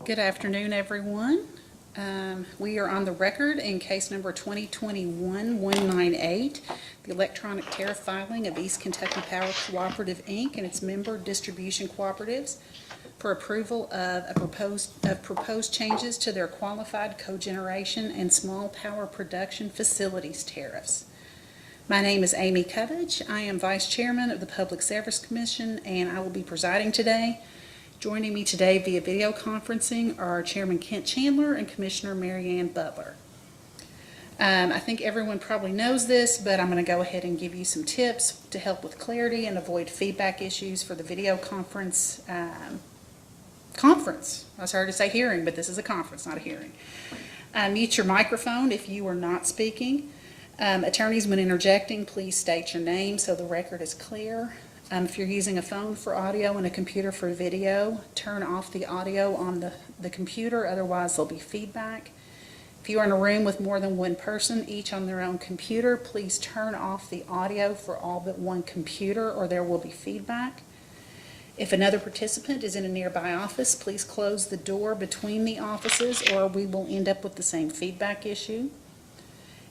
Good afternoon, everyone. We are on the record in case number 2021-198, the electronic tariff filing of East Kentucky Power Cooperative, Inc. and its member distribution cooperatives for approval of proposed changes to their qualified cogeneration and small power production facilities tariffs. My name is Amy Covage. I am Vice Chairman of the Public Service Commission, and I will be presiding today. Joining me today via video conferencing are Chairman Kent Chandler and Commissioner Mary Ann Butler. I think everyone probably knows this, but I'm going to go ahead and give you some tips to help with clarity and avoid feedback issues for the video conference. I was hard to say hearing, but this is a conference, not a hearing. Mute your microphone if you are not speaking. Attorneys, when interjecting, please state your name so the record is clear. If you're using a phone for audio and a computer for video, turn off the audio on the computer, otherwise there'll be feedback. If you are in a room with more than one person, each on their own computer, please turn off the audio for all but one computer or there will be feedback. If another participant is in a nearby office, please close the door between the offices or we will end up with the same feedback issue.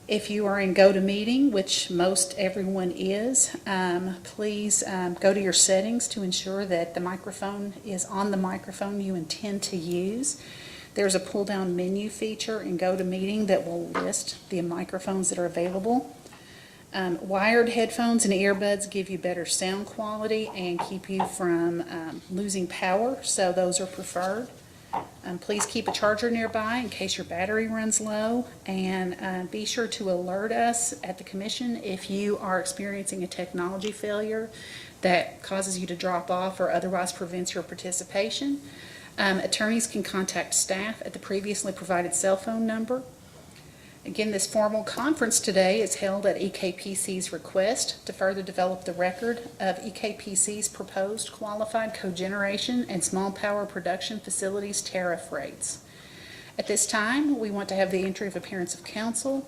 If you are in GoToMeeting, which most everyone is, please go to your settings to ensure that the microphone is on the microphone you intend to use. There's a pull-down menu feature in GoToMeeting that will list the microphones that are available. Wired headphones and earbuds give you better sound quality and keep you from losing power, so those are preferred. Please keep a charger nearby in case your battery runs low, and be sure to alert us at the Commission if you are experiencing a technology failure that causes you to drop off or otherwise prevents your participation. Attorneys can contact staff at the previously provided cell phone number. Again, this formal conference today is held at Ekpc's request to further develop the record of Ekpc's proposed qualified cogeneration and small power production facilities tariff rates. At this time, we want to have the entry of appearance of counsel.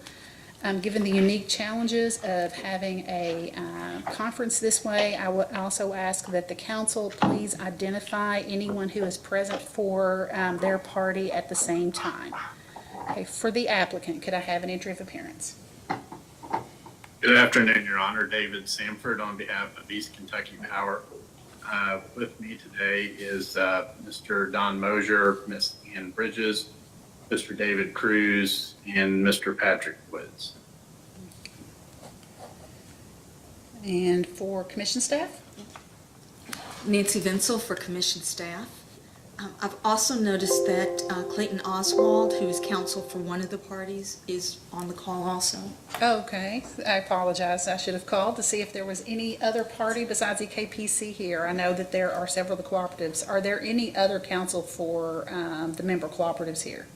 Given the unique challenges of having a conference this way, I would also ask that the council please identify anyone who is present for their party at the same time. Okay, for the applicant, could I have an entry of appearance? Good afternoon, Your Honor. David Samford on behalf of East Kentucky Power. With me today is Mr. Don Mosier, Ms. Ann Bridges, Mr. David Cruz, and Mr. Patrick Woods. And for commission staff? Nancy Vinsel for commission staff. I've also noticed that Clayton Oswald, who is counsel for one of the parties, is on the call also. Okay, I apologize. I should have called to see if there was any other party besides Ekpc here. I know that there are several of the cooperatives. Are there any other counsel for the member cooperatives here?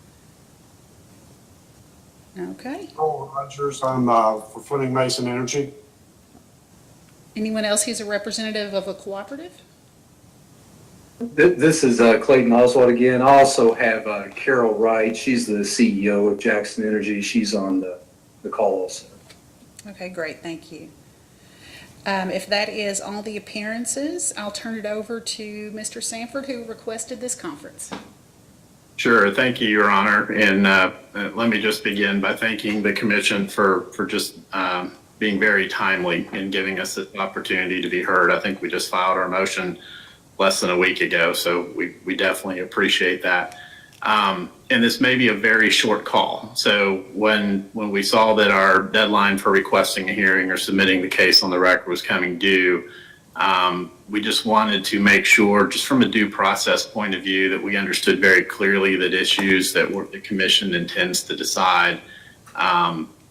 Okay. Joel Rogers, I'm for Footing Mason Energy. Anyone else who's a representative of a cooperative? This is Clayton Oswald again. I also have Carol Wright. She's the CEO of Jackson Energy. She's on the call also. Okay, great. Thank you. If that is all the appearances, I'll turn it over to Mr. Sanford, who requested this conference. Sure. Thank you, Your Honor. And let me just begin by thanking the Commission for just being very timely in giving us this opportunity to be heard. I think we just filed our motion less than a week ago, so we definitely appreciate that. And this may be a very short call. So when we saw that our deadline for requesting a hearing or submitting the case on the record was coming due, we just wanted to make sure, just from a due process point of view, that we understood very clearly that issues that the Commission intends to decide.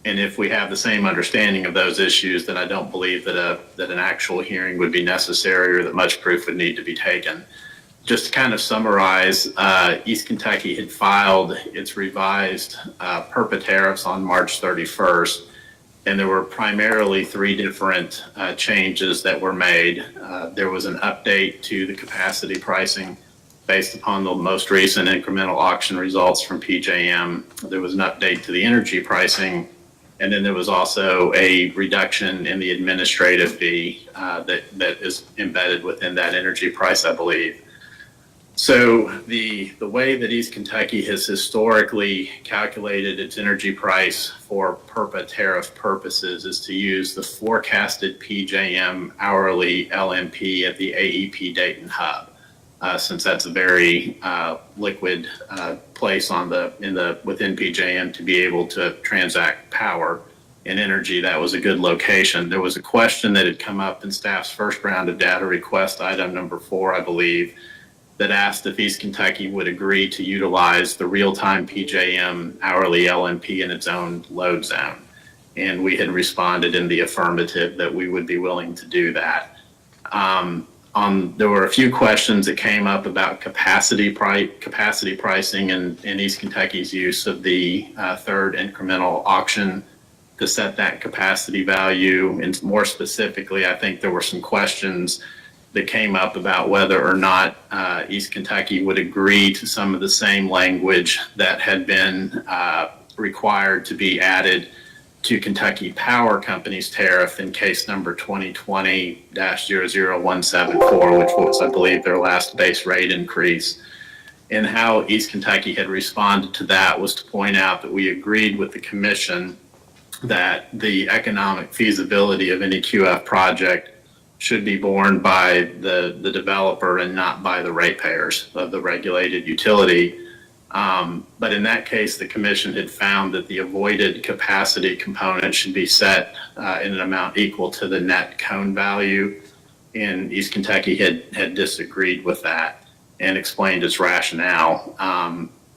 And if we have the same understanding of those issues, then I don't believe that an actual hearing would be necessary or that much proof would need to be taken. Just to kind of summarize, East Kentucky had filed its revised PURPA tariffs on March 31st, and there were primarily three different changes that were made. There was an update to the capacity pricing based upon the most recent incremental auction results from PJM. There was an update to the energy pricing, and then there was also a reduction in the administrative fee that is embedded within that energy price, I believe. So the way that East Kentucky has historically calculated its energy price for PURPA tariff purposes is to use the forecasted PJM hourly LMP at the AEP Dayton hub, since that's a very liquid place within PJM to be able to transact power and energy. That was a good location. There was a question that had come up in staff's first round of data request, item number 4, I believe, that asked if East Kentucky would agree to utilize the real-time PJM hourly LMP in its own load zone. And we had responded in the affirmative that we would be willing to do that. There were a few questions that came up about capacity pricing and East Kentucky's use of the third incremental auction to set that capacity value. And more specifically, I think there were some questions that came up about whether or not East Kentucky would agree to some of the same language that had been required to be added to Kentucky Power Company's tariff in case number 2020-00174, which was, I believe, their last base rate increase. And how East Kentucky had responded to that was to point out that we agreed with the commission that the economic feasibility of any QF project should be borne by the developer and not by the ratepayers of the regulated utility. But in that case, the commission had found that the avoided capacity component should be set in an amount equal to the net cone value. And East Kentucky had disagreed with that and explained its rationale.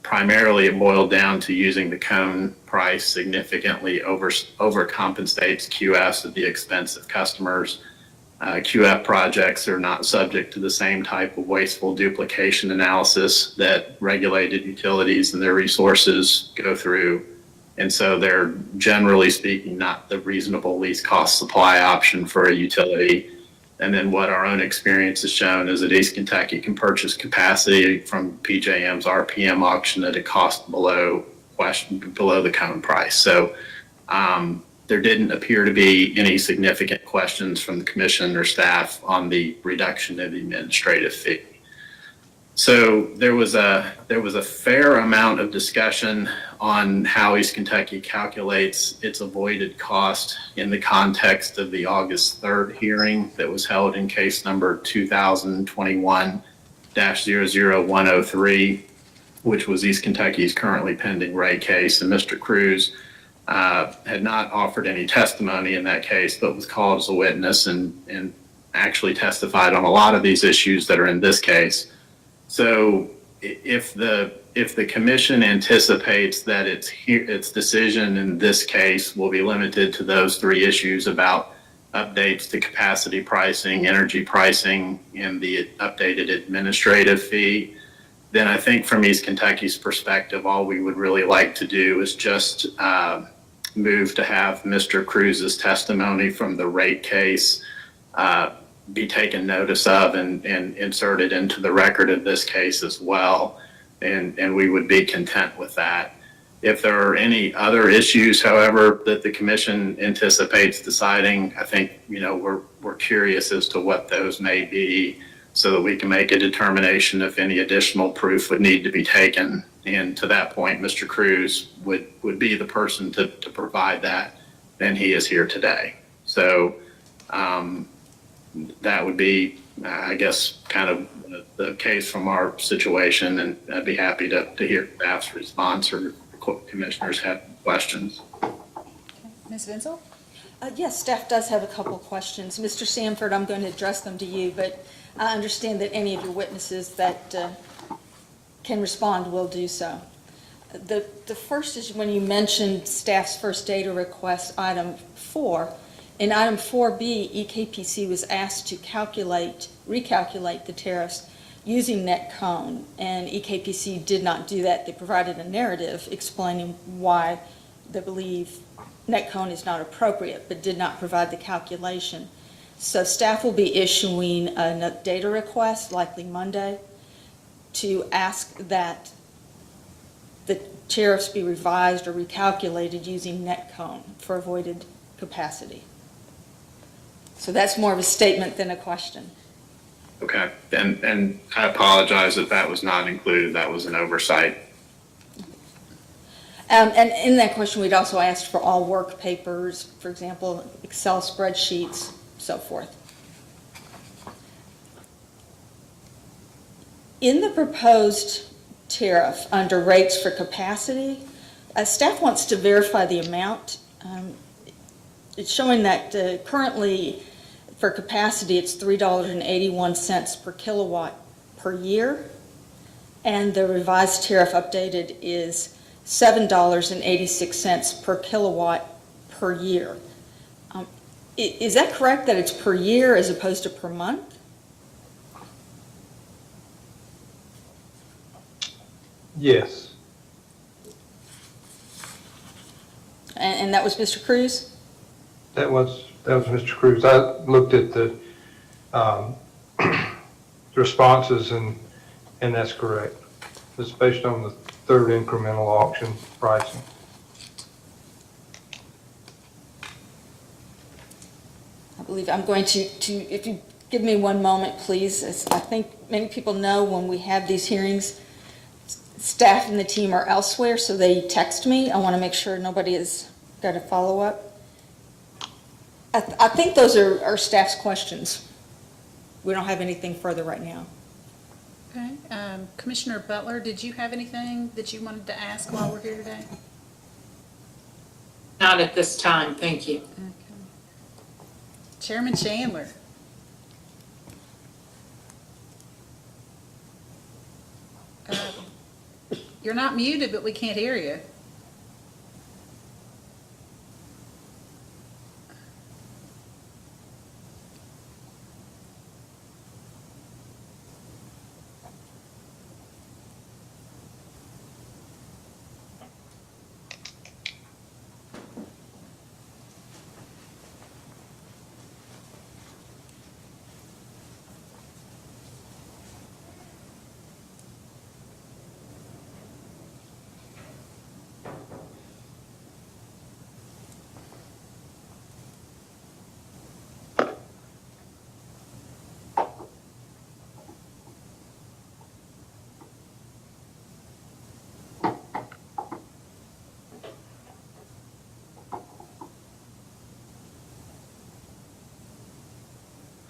Primarily, it boiled down to using the cone price significantly overcompensates QS at the expense of customers. QF projects are not subject to the same type of wasteful duplication analysis that regulated utilities and their resources go through. And so they're, generally speaking, not the reasonable least cost supply option for a utility. And then what our own experience has shown is that East Kentucky can purchase capacity from PJM's RPM auction at a cost below the cone price. So there didn't appear to be any significant questions from the commission or staff on the reduction of the administrative fee. So there was a fair amount of discussion on how East Kentucky calculates its avoided cost in the context of the August 3rd hearing that was held in case number 2021-00103, which was East Kentucky's currently pending rate case. And Mr. Cruz had not offered any testimony in that case, but was called as a witness and actually testified on a lot of these issues that are in this case. So if the commission anticipates that its decision in this case will be limited to those 3 issues about updates to capacity pricing, energy pricing, and the updated administrative fee, then I think from East Kentucky's perspective, all we would really like to do is just move to have Mr. Cruz's testimony from the rate case be taken notice of and inserted into the record of this case as well. And we would be content with that. If there are any other issues, however, that the commission anticipates deciding, I think, we're curious as to what those may be so that we can make a determination if any additional proof would need to be taken. And to that point, Mr. Cruz would be the person to provide that, and he is here today. So that would be, I guess, kind of the case from our situation, and I'd be happy to hear staff's response or commissioners have questions. Ms. Vinsel? Yes, staff does have a couple of questions. Mr. Sanford, I'm going to address them to you, but I understand that any of your witnesses that can respond will do so. The first is when you mentioned staff's first data request, item 4. In item 4B, EKPC was asked to recalculate the tariffs using net cone, and EKPC did not do that. They provided a narrative explaining why they believe net cone is not appropriate, but did not provide the calculation. So staff will be issuing a data request, likely Monday, to ask that the tariffs be revised or recalculated using net cone for avoided capacity. So that's more of a statement than a question. Okay, and I apologize if that was not included. That was an oversight. And in that question, we'd also asked for all work papers, for example, Excel spreadsheets, so forth. In the proposed tariff under rates for capacity, staff wants to verify the amount. It's showing that currently for capacity, it's $3.81 per kilowatt per year, and the revised tariff updated is $7.86 per kilowatt per year. Is that correct, that it's per year as opposed to per month? Yes. And that was Mr. Cruz? That was Mr. Cruz. I looked at the responses and that's correct. It's based on the third incremental auction pricing. I believe I'm going to, if you give me one moment, please. As I think many people know, when we have these hearings, staff and the team are elsewhere, so they text me. I want to make sure nobody has got a follow-up. I think those are staff's questions. We don't have anything further right now. Okay, Commissioner Butler, did you have anything that you wanted to ask while we're here today? Not at this time, thank you. Okay. Chairman Chandler. You're not muted, but we can't hear you.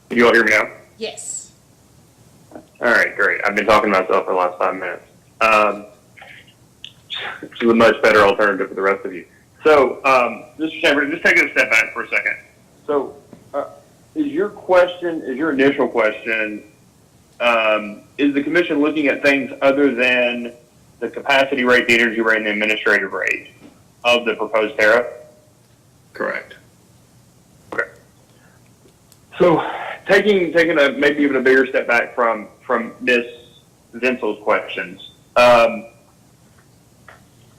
Can you all hear me now? Yes. All right, great. I've been talking to myself for the last 5 minutes. Which is a much better alternative for the rest of you. So, Mr. Chamberlain, just taking a step back for a second. So, is your initial question, is the commission looking at things other than the capacity rate, the energy rate, and the administrative rate of the proposed tariff? Correct. Okay. So, taking maybe even a bigger step back from Ms. Vincel's questions,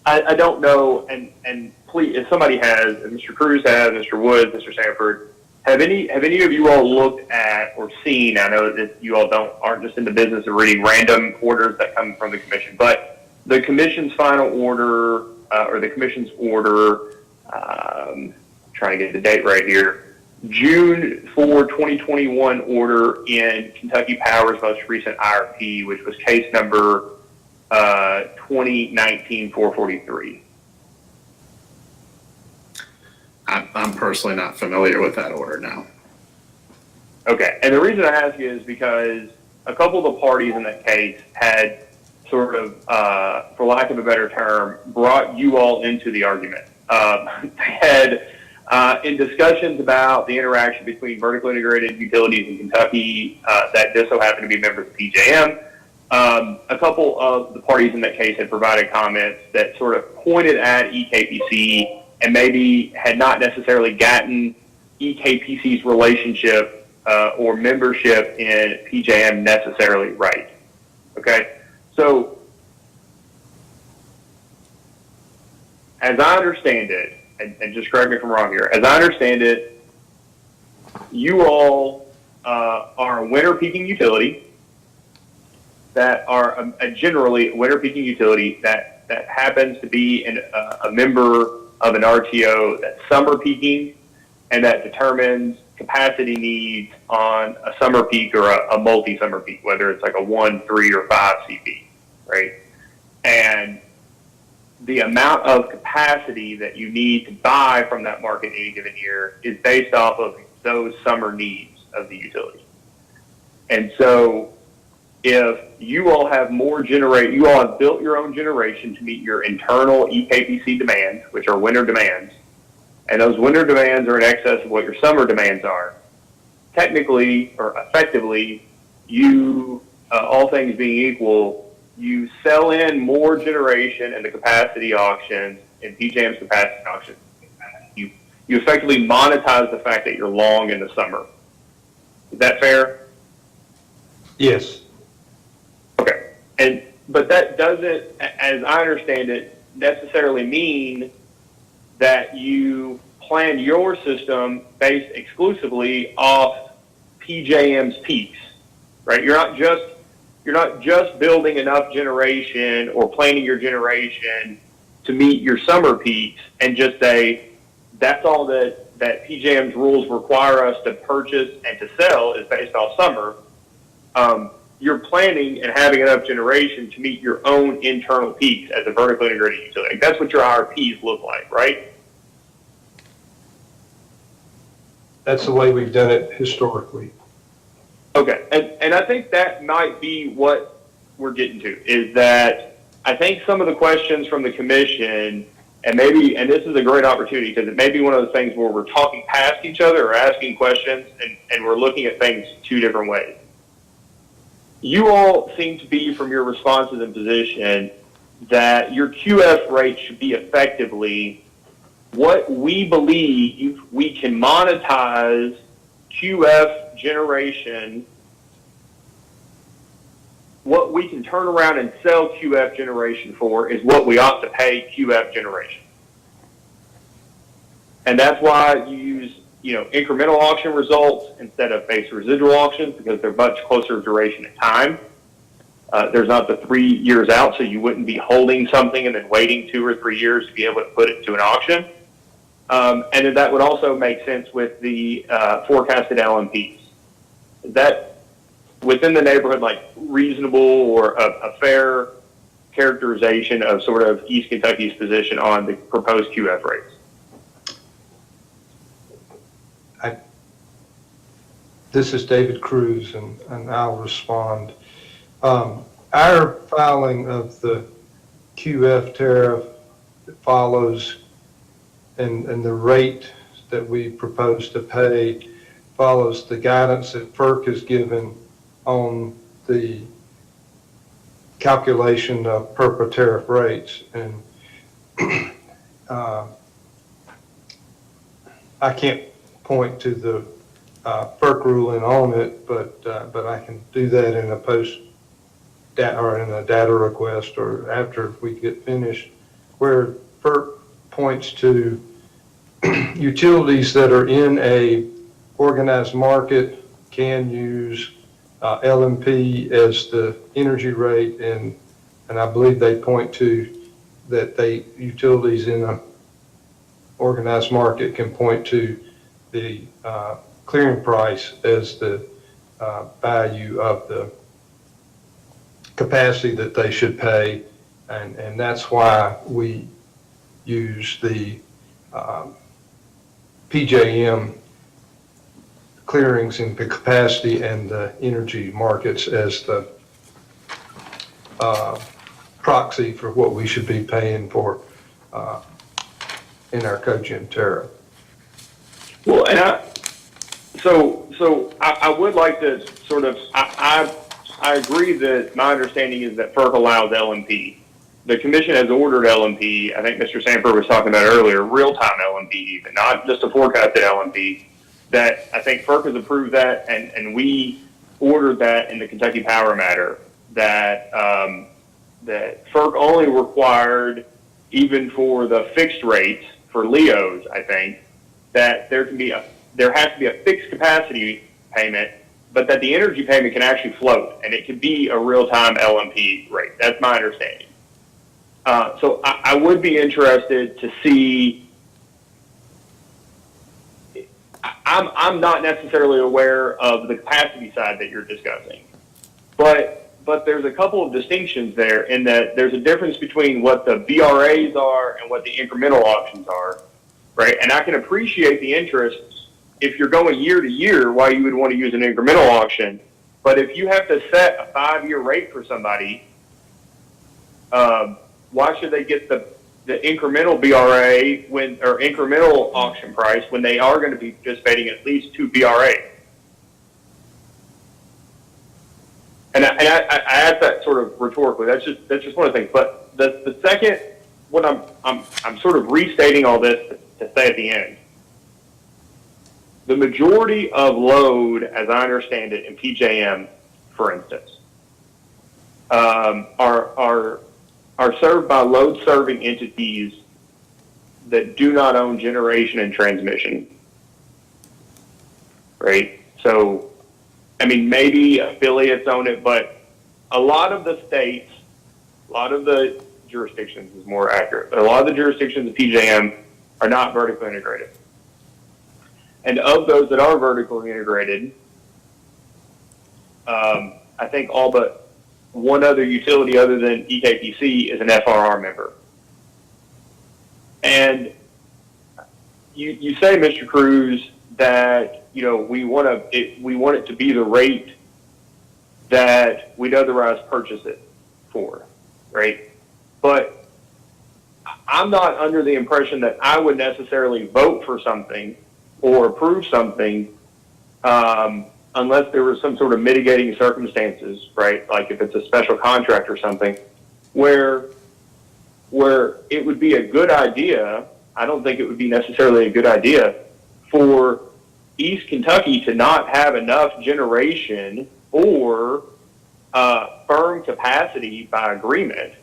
I don't know, and please, if somebody has, if Mr. Cruz has, Mr. Woods, Mr. Sanford, have any of you all looked at or seen? I know that you all aren't just in the business of reading random orders that come from the commission, but the commission's final order or the commission's order. Trying to get the date right here. June 4, 2021 order in Kentucky Power's most recent IRP, which was case number 2019-443. I'm personally not familiar with that order now. Okay, and the reason I ask you is because a couple of the parties in that case had sort of, for lack of a better term, brought you all into the argument. They had, in discussions about the interaction between vertically integrated utilities in Kentucky, that just so happened to be members of PJM, a couple of the parties in that case had provided comments that sort of pointed at EKPC and maybe had not necessarily gotten EKPC's relationship or membership in PJM necessarily right. Okay? So, as I understand it, and just correct me if I'm wrong here, as I understand it, you all are a winter peaking utility that are generally a winter peaking utility that happens to be a member of an RTO that's summer peaking and that determines capacity needs on a summer peak or a multi-summer peak, whether it's like a 1, 3, or 5 CP, right? And the amount of capacity that you need to buy from that market in any given year is based off of those summer needs of the utility. And so if you all have you all have built your own generation to meet your internal EKPC demands, which are winter demands, and those winter demands are in excess of what your summer demands are, technically or effectively, you, all things being equal, you sell in more generation in the capacity auctions, in PJM's capacity auctions. You effectively monetize the fact that you're long in the summer. Is that fair? Yes. Okay. But that doesn't, as I understand it, necessarily mean that you plan your system based exclusively off PJM's peaks, right? You're not just building enough generation or planning your generation to meet your summer peaks and just say, that's all that PJM's rules require us to purchase and to sell is based off summer. You're planning and having enough generation to meet your own internal peaks as a vertically integrated utility. That's what your IRPs look like, right? That's the way we've done it historically. Okay, and I think that might be what we're getting to, is that I think some of the questions from the commission, and this is a great opportunity because it may be one of those things where we're talking past each other or asking questions and we're looking at things two different ways. You all seem to be, from your responses and position, that your QF rate should be effectively what we believe we can monetize QF generation, what we can turn around and sell QF generation for is what we ought to pay QF generation. And that's why you use, incremental auction results instead of base residual auctions, because they're much closer duration in time. There's not the 3 years out, so you wouldn't be holding something and then waiting 2 or 3 years to be able to put it to an auction. And then that would also make sense with the forecasted LMPs. Is that within the neighborhood, like reasonable or a fair characterization of sort of East Kentucky's position on the proposed QF rates? This is David Cruz, and I'll respond. Our filing of the QF tariff follows, and the rate that we propose to pay follows the guidance that FERC has given on the calculation of PERPA tariff rates. And I can't point to the FERC ruling on it, but I can do that in a data request or after we get finished, where FERC points to utilities that are in a organized market can use LMP as the energy rate, and I believe they point to that utilities in a organized market can point to the clearing price as the value of the capacity that they should pay, and that's why we use the PJM clearings and the capacity and the energy markets as the proxy for what we should be paying for in our cogen tariff. Well, and I would like to sort of, I agree that my understanding is that FERC allows LMP. The commission has ordered LMP. I think Mr. Sanford was talking about earlier, real-time LMP even, not just a forecasted LMP. That I think FERC has approved that, and we ordered that in the Kentucky Power Matter, that that FERC only required, even for the fixed rates for LEOs, I think, that there has to be a fixed capacity payment, but that the energy payment can actually float, and it can be a real-time LMP rate. That's my understanding. So I would be interested to see I'm not necessarily aware of the capacity side that you're discussing, but there's a couple of distinctions there in that there's a difference between what the BRAs are and what the incremental auctions are, right? And I can appreciate the interest if you're going year to year, why you would want to use an incremental auction. But if you have to set a 5-year rate for somebody, why should they get the incremental BRA or incremental auction price when they are going to be participating in at least 2 BRAs? And I ask that sort of rhetorically. That's just one of the things. But the second, what I'm sort of restating all this to say at the end. The majority of load, as I understand it, in PJM, for instance, are served by load-serving entities that do not own generation and transmission, right? So, I mean, maybe affiliates own it, but a lot of the states, a lot of the jurisdictions is more accurate, but a lot of the jurisdictions of PJM are not vertically integrated. And of those that are vertically integrated, I think all but one other utility other than Ekpc is an FRR member. And you say, Mr. Cruz, that we want it to be the rate that we'd otherwise purchase it for, right? But I'm not under the impression that I would necessarily vote for something or approve something unless there was some sort of mitigating circumstances, right? Like if it's a special contract or something, where it would be a good idea. I don't think it would be necessarily a good idea for East Kentucky to not have enough generation or firm capacity by agreement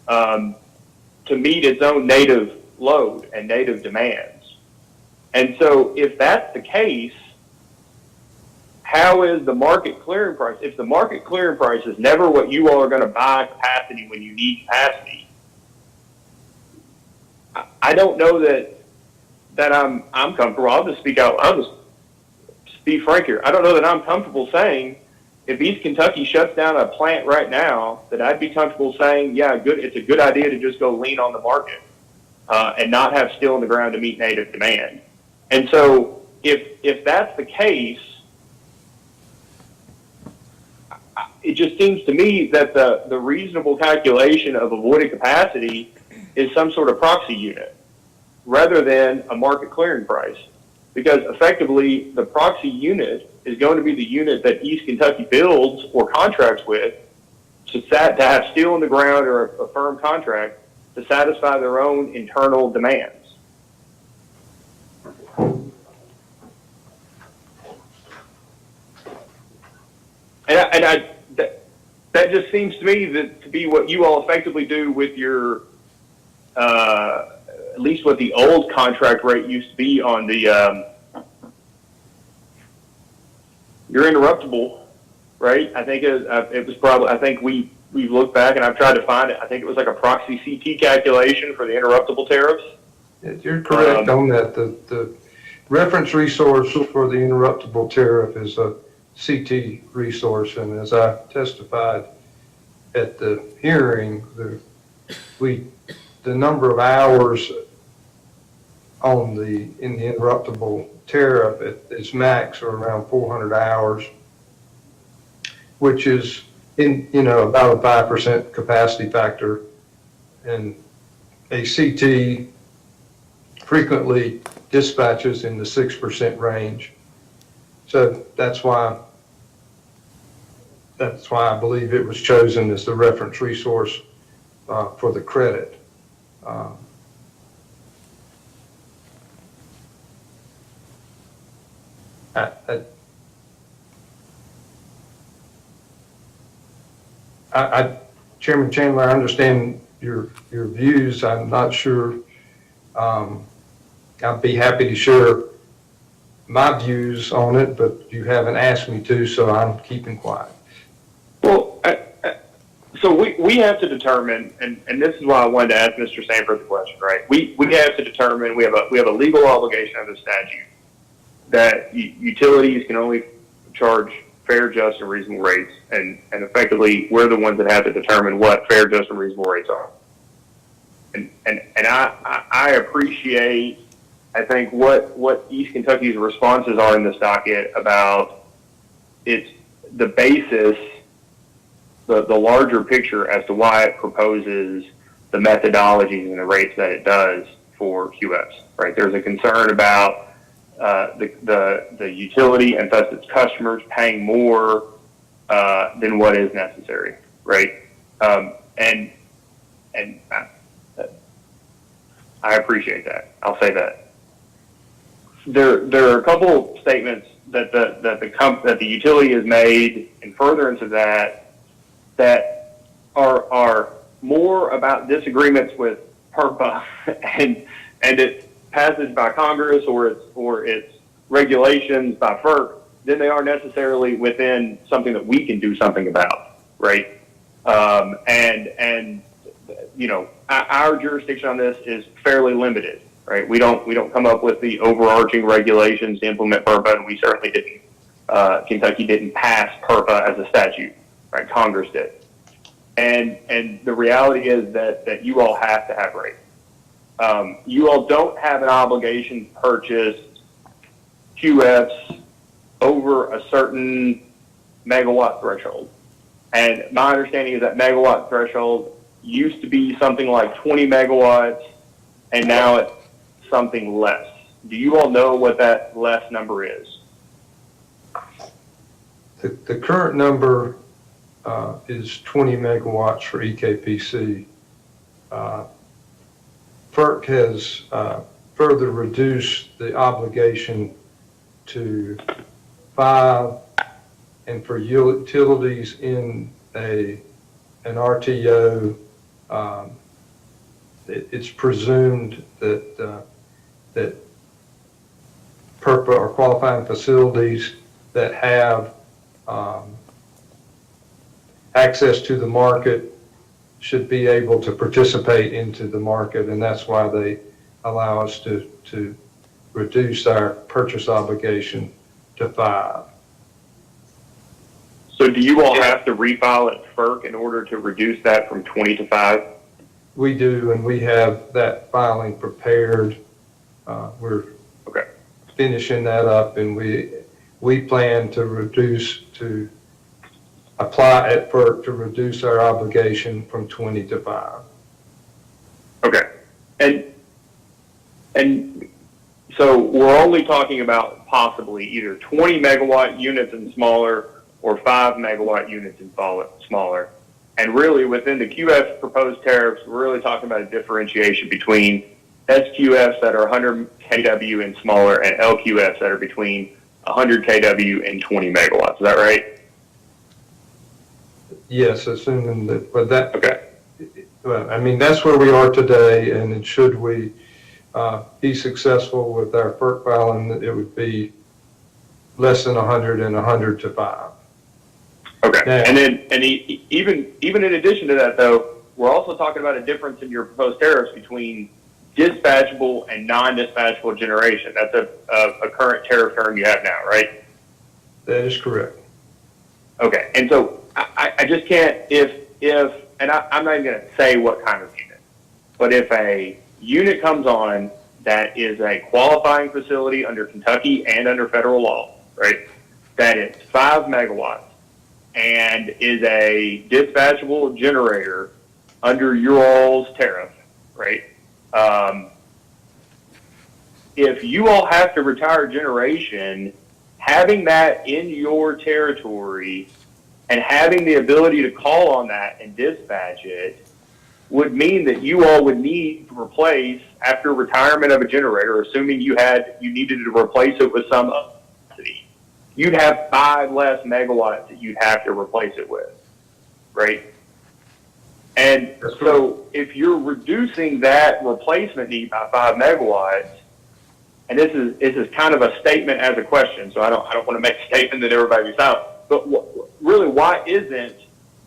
to meet its own native load and native demands. And so if that's the case, how is the market clearing price? If the market clearing price is never what you all are going to buy capacity when you need capacity, I don't know that I'm comfortable. I'll just be frank here. I don't know that I'm comfortable saying if East Kentucky shuts down a plant right now, that I'd be comfortable saying, yeah, it's a good idea to just go lean on the market and not have steel in the ground to meet native demand. And so if that's the case, it just seems to me that the reasonable calculation of avoided capacity is some sort of proxy unit rather than a market clearing price. Because effectively, the proxy unit is going to be the unit that East Kentucky builds or contracts with to have steel in the ground or a firm contract to satisfy their own internal demands. And that just seems to me to be what you all effectively do with your, at least what the old contract rate used to be on the, your interruptible, right? I think it was probably, I think we've looked back and I've tried to find it. I think it was like a proxy CT calculation for the interruptible tariffs. You're correct on that. The reference resource for the interruptible tariff is a CT resource, and as I testified at the hearing, the number of hours in the interruptible tariff at its max are around 400 hours, which is about a 5% capacity factor, and a CT frequently dispatches in the 6% range. So that's why I believe it was chosen as the reference resource for the credit. Chairman Chandler, I understand your views. I'm not sure. I'd be happy to share my views on it, but you haven't asked me to, so I'm keeping quiet. Well, so we have to determine, and this is why I wanted to ask Mr. Sanford the question, right? We have to determine, we have a legal obligation under the statute that utilities can only charge fair, just, and reasonable rates, and effectively we're the ones that have to determine what fair, just, and reasonable rates are. And I appreciate, I think, what East Kentucky's responses are in this docket about it's the basis, the larger picture as to why it proposes the methodologies and the rates that it does for QFs, right? There's a concern about the utility and thus its customers paying more than what is necessary, right? And I appreciate that. I'll say that. There are a couple statements that the utility has made in furtherance of that are more about disagreements with PURPA and its passage by Congress or its regulations by FERC than they are necessarily within something that we can do something about, right? And you know, our jurisdiction on this is fairly limited, right? We don't come up with the overarching regulations to implement PURPA, and we certainly didn't. Kentucky didn't pass PURPA as a statute, right? Congress did. And the reality is that you all have to have rates. You all don't have an obligation to purchase QFs over a certain megawatt threshold. And my understanding is that megawatt threshold used to be something like 20 megawatts, and now it's something less. Do you all know what that less number is? The current number is 20 megawatts for EKPC. FERC has further reduced the obligation to 5, and for utilities in an RTO, it's presumed that PURPA or qualifying facilities that have access to the market should be able to participate into the market, and that's why they allow us to reduce our purchase obligation to 5. So do you all have to refile at FERC in order to reduce that from 20 to 5? We do, and we have that filing prepared. We're Okay. finishing that up, and we plan to apply at FERC to reduce our obligation from 20 to 5. Okay. And so we're only talking about possibly either 20 megawatt units and smaller or 5 megawatt units and smaller. And really within the QF proposed tariffs, we're really talking about a differentiation between SQFs that are 100 kW and smaller and LQFs that are between 100 kW and 20 megawatts. Is that right? Yes, assuming that, but that, Okay. well, I mean, that's where we are today, and should we be successful with our FERC filing, it would be less than 100 and 100 to 5. Okay. Now, And then, even in addition to that, though, we're also talking about a difference in your proposed tariffs between dispatchable and non-dispatchable generation. That's a current tariff term you have now, right? that is correct. Okay. And so I just can't, and I'm not even going to say what kind of unit, but if a unit comes on that is a qualifying facility under Kentucky and under federal law, right, that is 5 megawatts and is a dispatchable generator under your all's tariff, right? If you all have to retire generation, having that in your territory and having the ability to call on that and dispatch it would mean that you all would need to replace, after retirement of a generator, assuming you needed to replace it with some capacity, you'd have 5 less megawatts that you'd have to replace it with, right? And so if you're reducing that replacement need by 5 megawatts, and this is kind of a statement as a question, so I don't want to make a statement that everybody be silent, but really, why isn't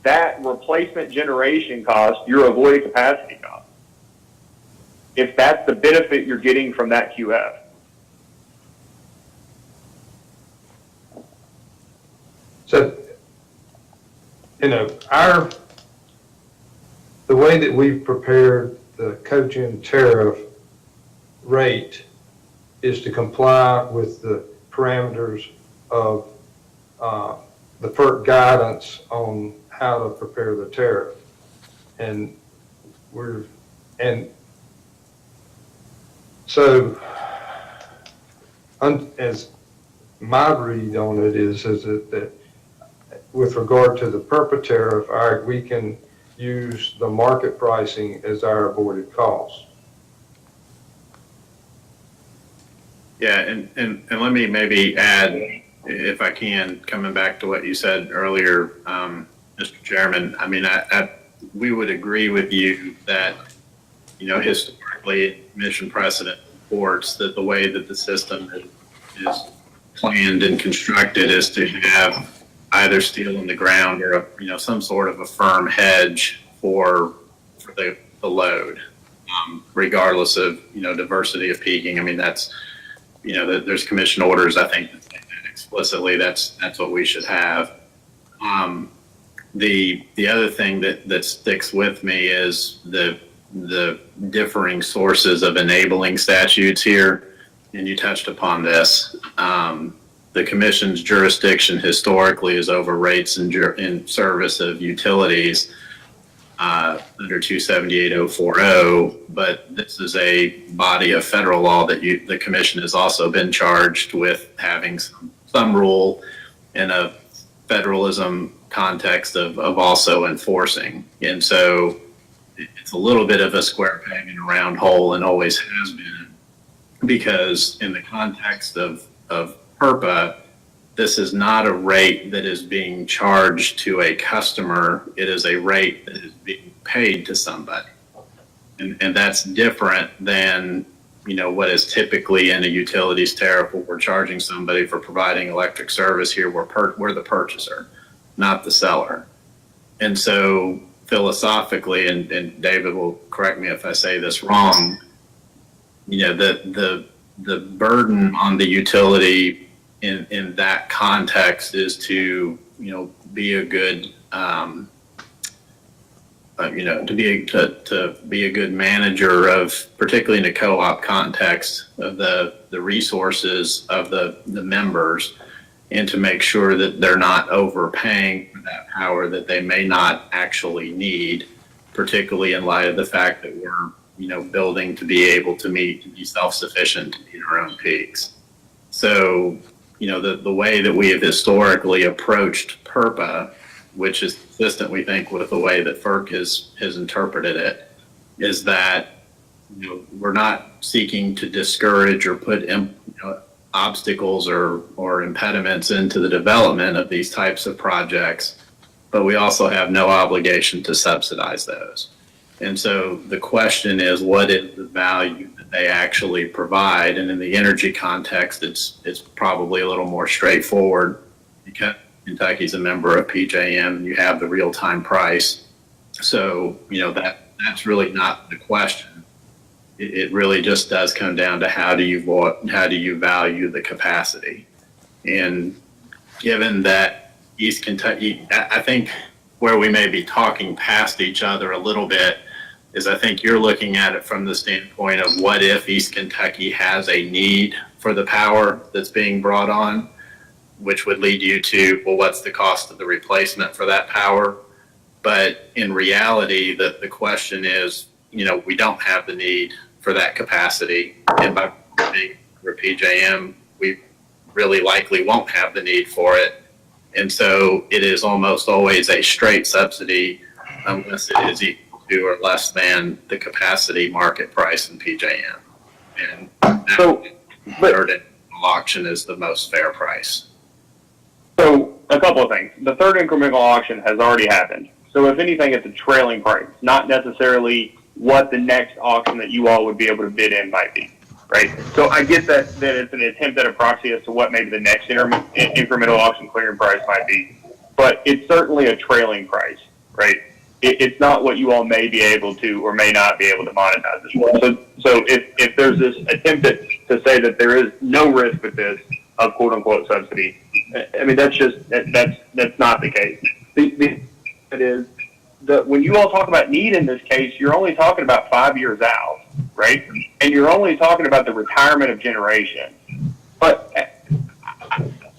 that replacement generation cost your avoided capacity cost? If that's the benefit you're getting from that QF. So, the way that we've prepared the cogen tariff rate is to comply with the parameters of the FERC guidance on how to prepare the tariff. And so, as my read on it is that with regard to the PERPA tariff, we can use the market pricing as our avoided cost. Yeah, and let me maybe add, if I can, coming back to what you said earlier, Mr. Chairman, I mean, we would agree with you that, historically, mission precedent reports that the way that the system is planned and constructed is to have either steel in the ground or, some sort of a firm hedge for the load, regardless of, diversity of peaking. I mean, that's, there's commission orders, I think, that say that explicitly. That's what we should have. The other thing that sticks with me is the differing sources of enabling statutes here, and you touched upon this. The commission's jurisdiction historically is over rates in service of utilities under 278.040, but this is a body of federal law that the commission has also been charged with having some role in a federalism context of also enforcing. And so it's a little bit of a square peg in a round hole, and always has been, because in the context of PERPA, this is not a rate that is being charged to a customer. It is a rate that is being paid to somebody. And that's different than, what is typically in a utilities tariff, where we're charging somebody for providing electric service. Here, we're the purchaser, not the seller. And so philosophically, and David will correct me if I say this wrong, the burden on the utility in that context is to, be a good, to be a good manager of, particularly in a co-op context, of the resources of the members, and to make sure that they're not overpaying for that power that they may not actually need, particularly in light of the fact that we're, building to be able to be self-sufficient, to meet our own peaks. So, the way that we have historically approached PERPA, which is consistent, we think, with the way that FERC has interpreted it, is that, we're not seeking to discourage or put obstacles or impediments into the development of these types of projects, but we also have no obligation to subsidize those. And so the question is, what is the value that they actually provide? And in the energy context, it's probably a little more straightforward, because Kentucky's a member of PJM and you have the real-time price. So, that's really not the question. It really just does come down to how do you value the capacity? And given that East Kentucky, I think where we may be talking past each other a little bit is, I think you're looking at it from the standpoint of, what if East Kentucky has a need for the power that's being brought on, which would lead you to, well, what's the cost of the replacement for that power? But in reality, the question is, we don't have the need for that capacity. And by being for PJM, we really likely won't have the need for it. And so it is almost always a straight subsidy, unless it is equal to or less than the capacity market price in PJM. And that third auction is the most fair price. So a couple of things. The third incremental auction has already happened. So if anything, it's a trailing price, not necessarily what the next auction that you all would be able to bid in might be, right? So I get that it's an attempt at a proxy as to what maybe the next incremental auction clearing price might be, but it's certainly a trailing price, right? It's not what you all may be able to or may not be able to monetize this for. So if there's this attempt to say that there is no risk with this, of quote unquote subsidy. I mean, that's not the case. It is when you all talk about need in this case, you're only talking about 5 years out, right? And you're only talking about the retirement of generation. But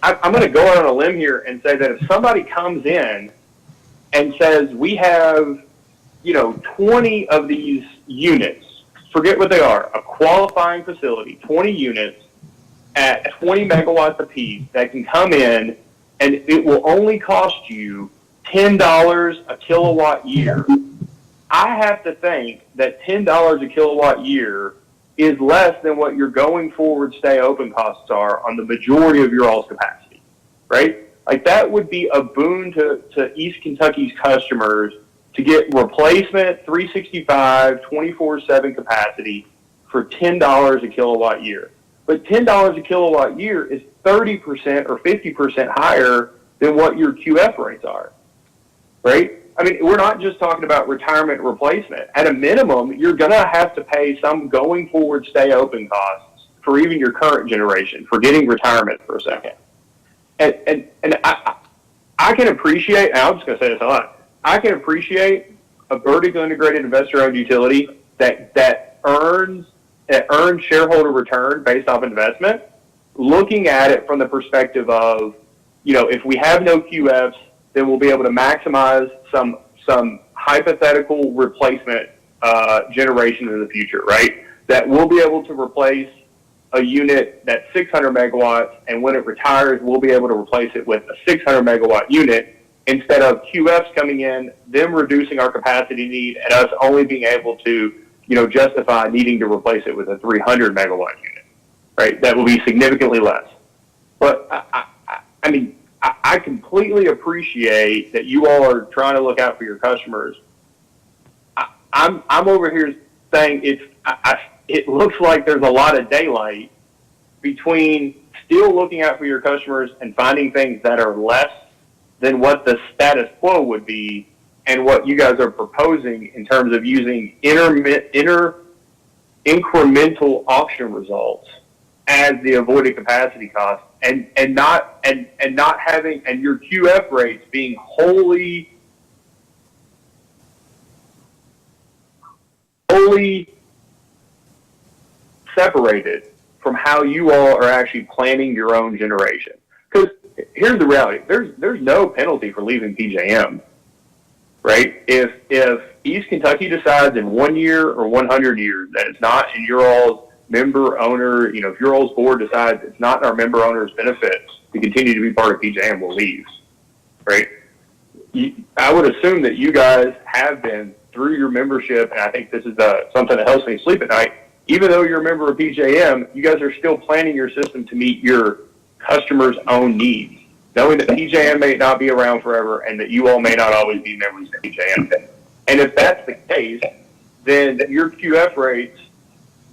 I'm going to go out on a limb here and say that if somebody comes in and says we have, 20 of these units, forget what they are, a qualifying facility, 20 units at 20 megawatts apiece that can come in, and it will only cost you $10 a kilowatt year. I have to think that $10 a kilowatt year is less than what your going forward stay open costs are on the majority of your all's capacity, right? Like that would be a boon to East Kentucky's customers to get replacement 365, 24/7 capacity for $10 a kilowatt year. But $10 a kilowatt year is 30% or 50% higher than what your QF rates are, right? I mean, we're not just talking about retirement replacement. At a minimum, you're going to have to pay some going forward stay open costs for even your current generation, forgetting retirement for a second. And I can appreciate, and I'm just going to say this a lot, I can appreciate a vertically integrated investor-owned utility that earns shareholder return based off investment, looking at it from the perspective of, if we have no QFs, then we'll be able to maximize some hypothetical replacement generation in the future, right? That we'll be able to replace a unit that's 600 megawatts, and when it retires, we'll be able to replace it with a 600 megawatt unit instead of QFs coming in, them reducing our capacity need, and us only being able to, justify needing to replace it with a 300 megawatt unit, right? That will be significantly less. But I completely appreciate that you all are trying to look out for your customers. I'm over here saying it looks like there's a lot of daylight between still looking out for your customers and finding things that are less than what the status quo would be and what you guys are proposing in terms of using incremental auction results as the avoided capacity cost and not having, and your QF rates being wholly separated from how you all are actually planning your own generation. Because here's the reality: there's no penalty for leaving PJM, right? If East Kentucky decides in 1 year or 100 years that it's not in your all's member owner, if your all's board decides it's not in our member owner's benefit to continue to be part of PJM, we'll leave, right? I would assume that you guys have been through your membership, and I think this is something that helps me sleep at night. Even though you're a member of PJM, you guys are still planning your system to meet your customers' own needs, knowing that PJM may not be around forever and that you all may not always be members of PJM. And if that's the case, then your QF rates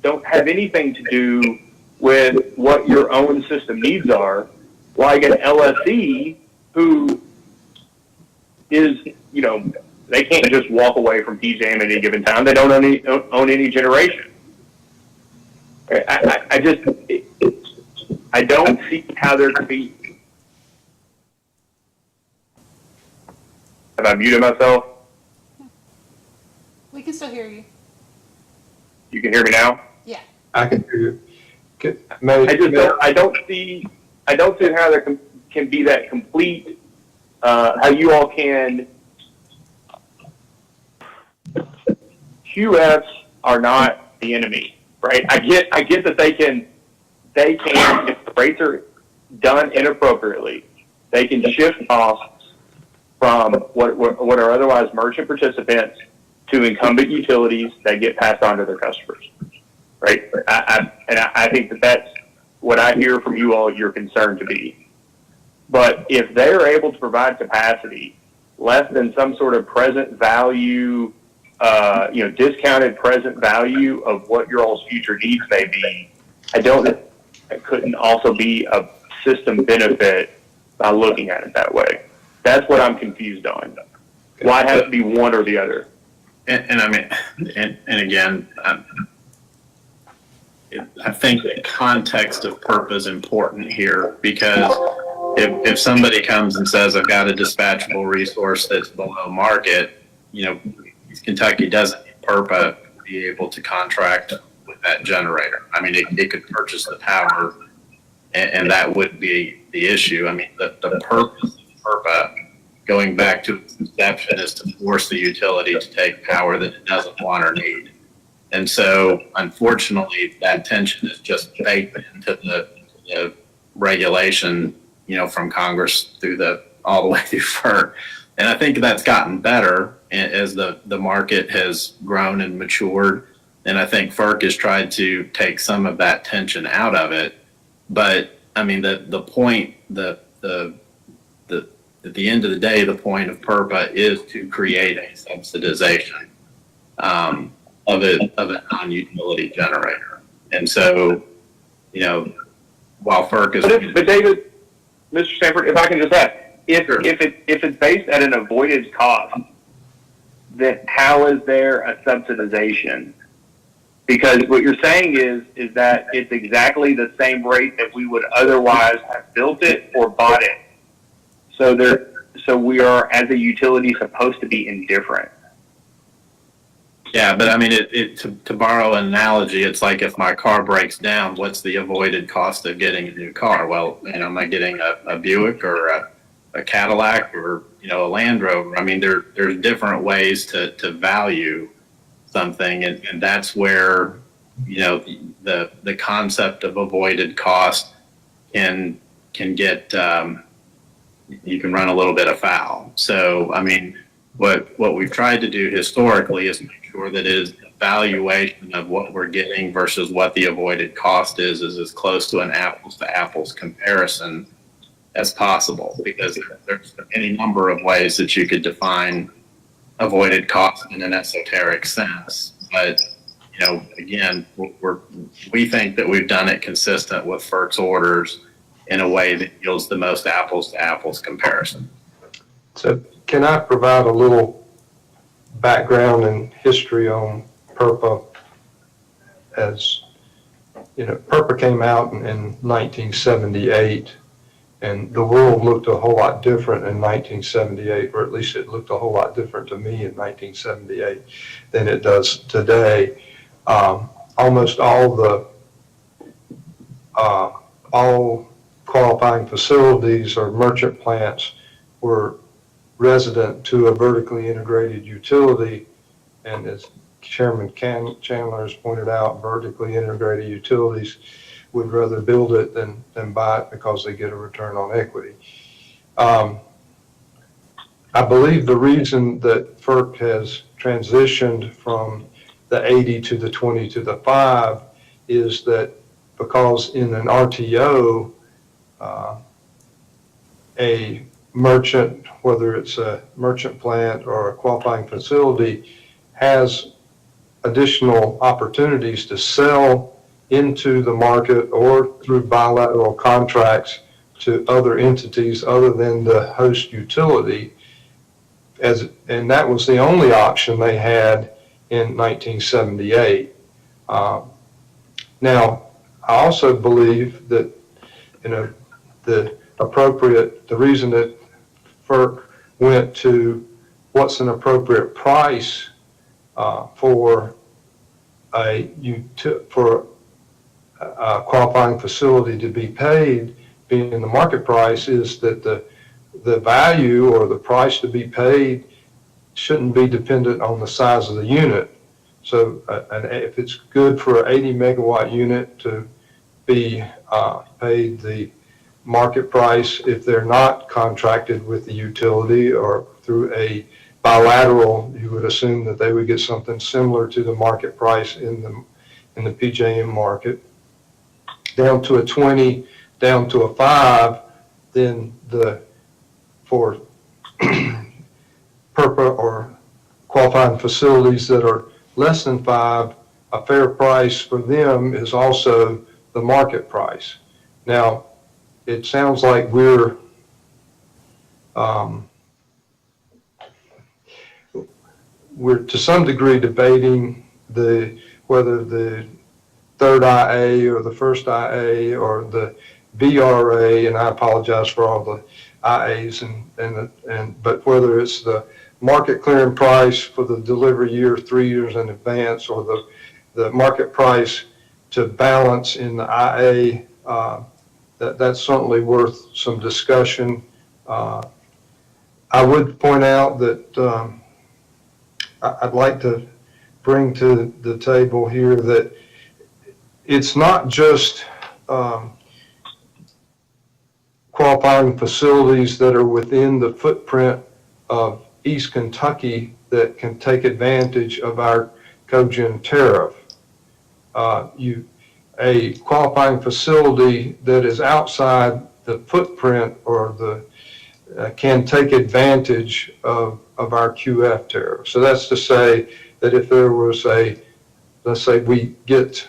don't have anything to do with what your own system needs are, like an LSE who is, they can't just walk away from PJM at any given time. They don't own any generation. I don't see how there could be. Have I muted myself? We can still hear you. You can hear me now? Yeah. I can hear you. I don't see how there can be that complete, how you all can. QFs are not the enemy, right? I get that they can, if the rates are done inappropriately, they can shift costs from what are otherwise merchant participants to incumbent utilities that get passed on to their customers, right? I think that's what I hear from you all you're concerned to be. But if they are able to provide capacity less than some sort of present value, discounted present value of what your all's future needs may be, I don't think it couldn't also be a system benefit by looking at it that way. That's what I'm confused on. Why it has to be one or the other? And again, I think the context of PURPA is important here, because if somebody comes and says, I've got a dispatchable resource that's below market, Kentucky doesn't need PURPA to be able to contract with that generator. I mean, it could purchase the power, and that would be the issue. I mean, the purpose of PURPA, going back to its inception, is to force the utility to take power that it doesn't want or need. And so, unfortunately, that tension is just baked into the regulation, from Congress all the way through FERC. And I think that's gotten better as the market has grown and matured. And I think FERC has tried to take some of that tension out of it. But I mean, the point, at the end of the day, the point of PURPA is to create a subsidization of a non-utility generator. And so, while FERC is. But David, Mr. Stanford, if I can just ask, if it's based at an avoided cost, then how is there a subsidization? Because what you're saying is that it's exactly the same rate that we would otherwise have built it or bought it. So we are, as a utility, supposed to be indifferent. Yeah, but I mean, to borrow an analogy, it's like if my car breaks down, what's the avoided cost of getting a new car? Well, am I getting a Buick or a Cadillac or, a Land Rover? I mean, there's different ways to value something, and that's where, the concept of avoided cost can get, you can run a little bit afoul. So, I mean, what we've tried to do historically is make sure that is valuation of what we're getting versus what the avoided cost is as close to an apples to apples comparison as possible, because there's any number of ways that you could define avoided cost in an esoteric sense. But, again, we think that we've done it consistent with FERC's orders in a way that yields the most apples to apples comparison. So can I provide a little background and history on PURPA? As PURPA came out in 1978, and the world looked a whole lot different in 1978, or at least it looked a whole lot different to me in 1978 than it does today. Almost all qualifying facilities or merchant plants were resident to a vertically integrated utility, and as Chairman Chandler has pointed out, vertically integrated utilities would rather build it than buy it because they get a return on equity. I believe the reason that FERC has transitioned from the 80 to the 20 to the 5 is that because in an RTO, a merchant, whether it's a merchant plant or a qualifying facility, has additional opportunities to sell into the market or through bilateral contracts to other entities other than the host utility. And that was the only option they had in 1978. Now, I also believe that, the reason that FERC went to what's an appropriate price for a qualifying facility to be paid, being the market price, is that the value or the price to be paid shouldn't be dependent on the size of the unit. So if it's good for an 80 megawatt unit to be paid the market price, if they're not contracted with the utility or through a bilateral, you would assume that they would get something similar to the market price in the PJM market. Down to a 20, down to a 5, then for PURPA or qualifying facilities that are less than 5, a fair price for them is also the market price. Now, it sounds like we're to some degree debating whether the third IA or the first IA or the BRA, and I apologize for all the IAs but whether it's the market clearing price for the delivery year 3 years in advance or the market price to balance in the IA, that's certainly worth some discussion. I would point out that I'd like to bring to the table here that it's not just qualifying facilities that are within the footprint of East Kentucky that can take advantage of our cogen tariff. A qualifying facility that is outside the footprint or can take advantage of our QF tariff. So that's to say that if there was let's say we get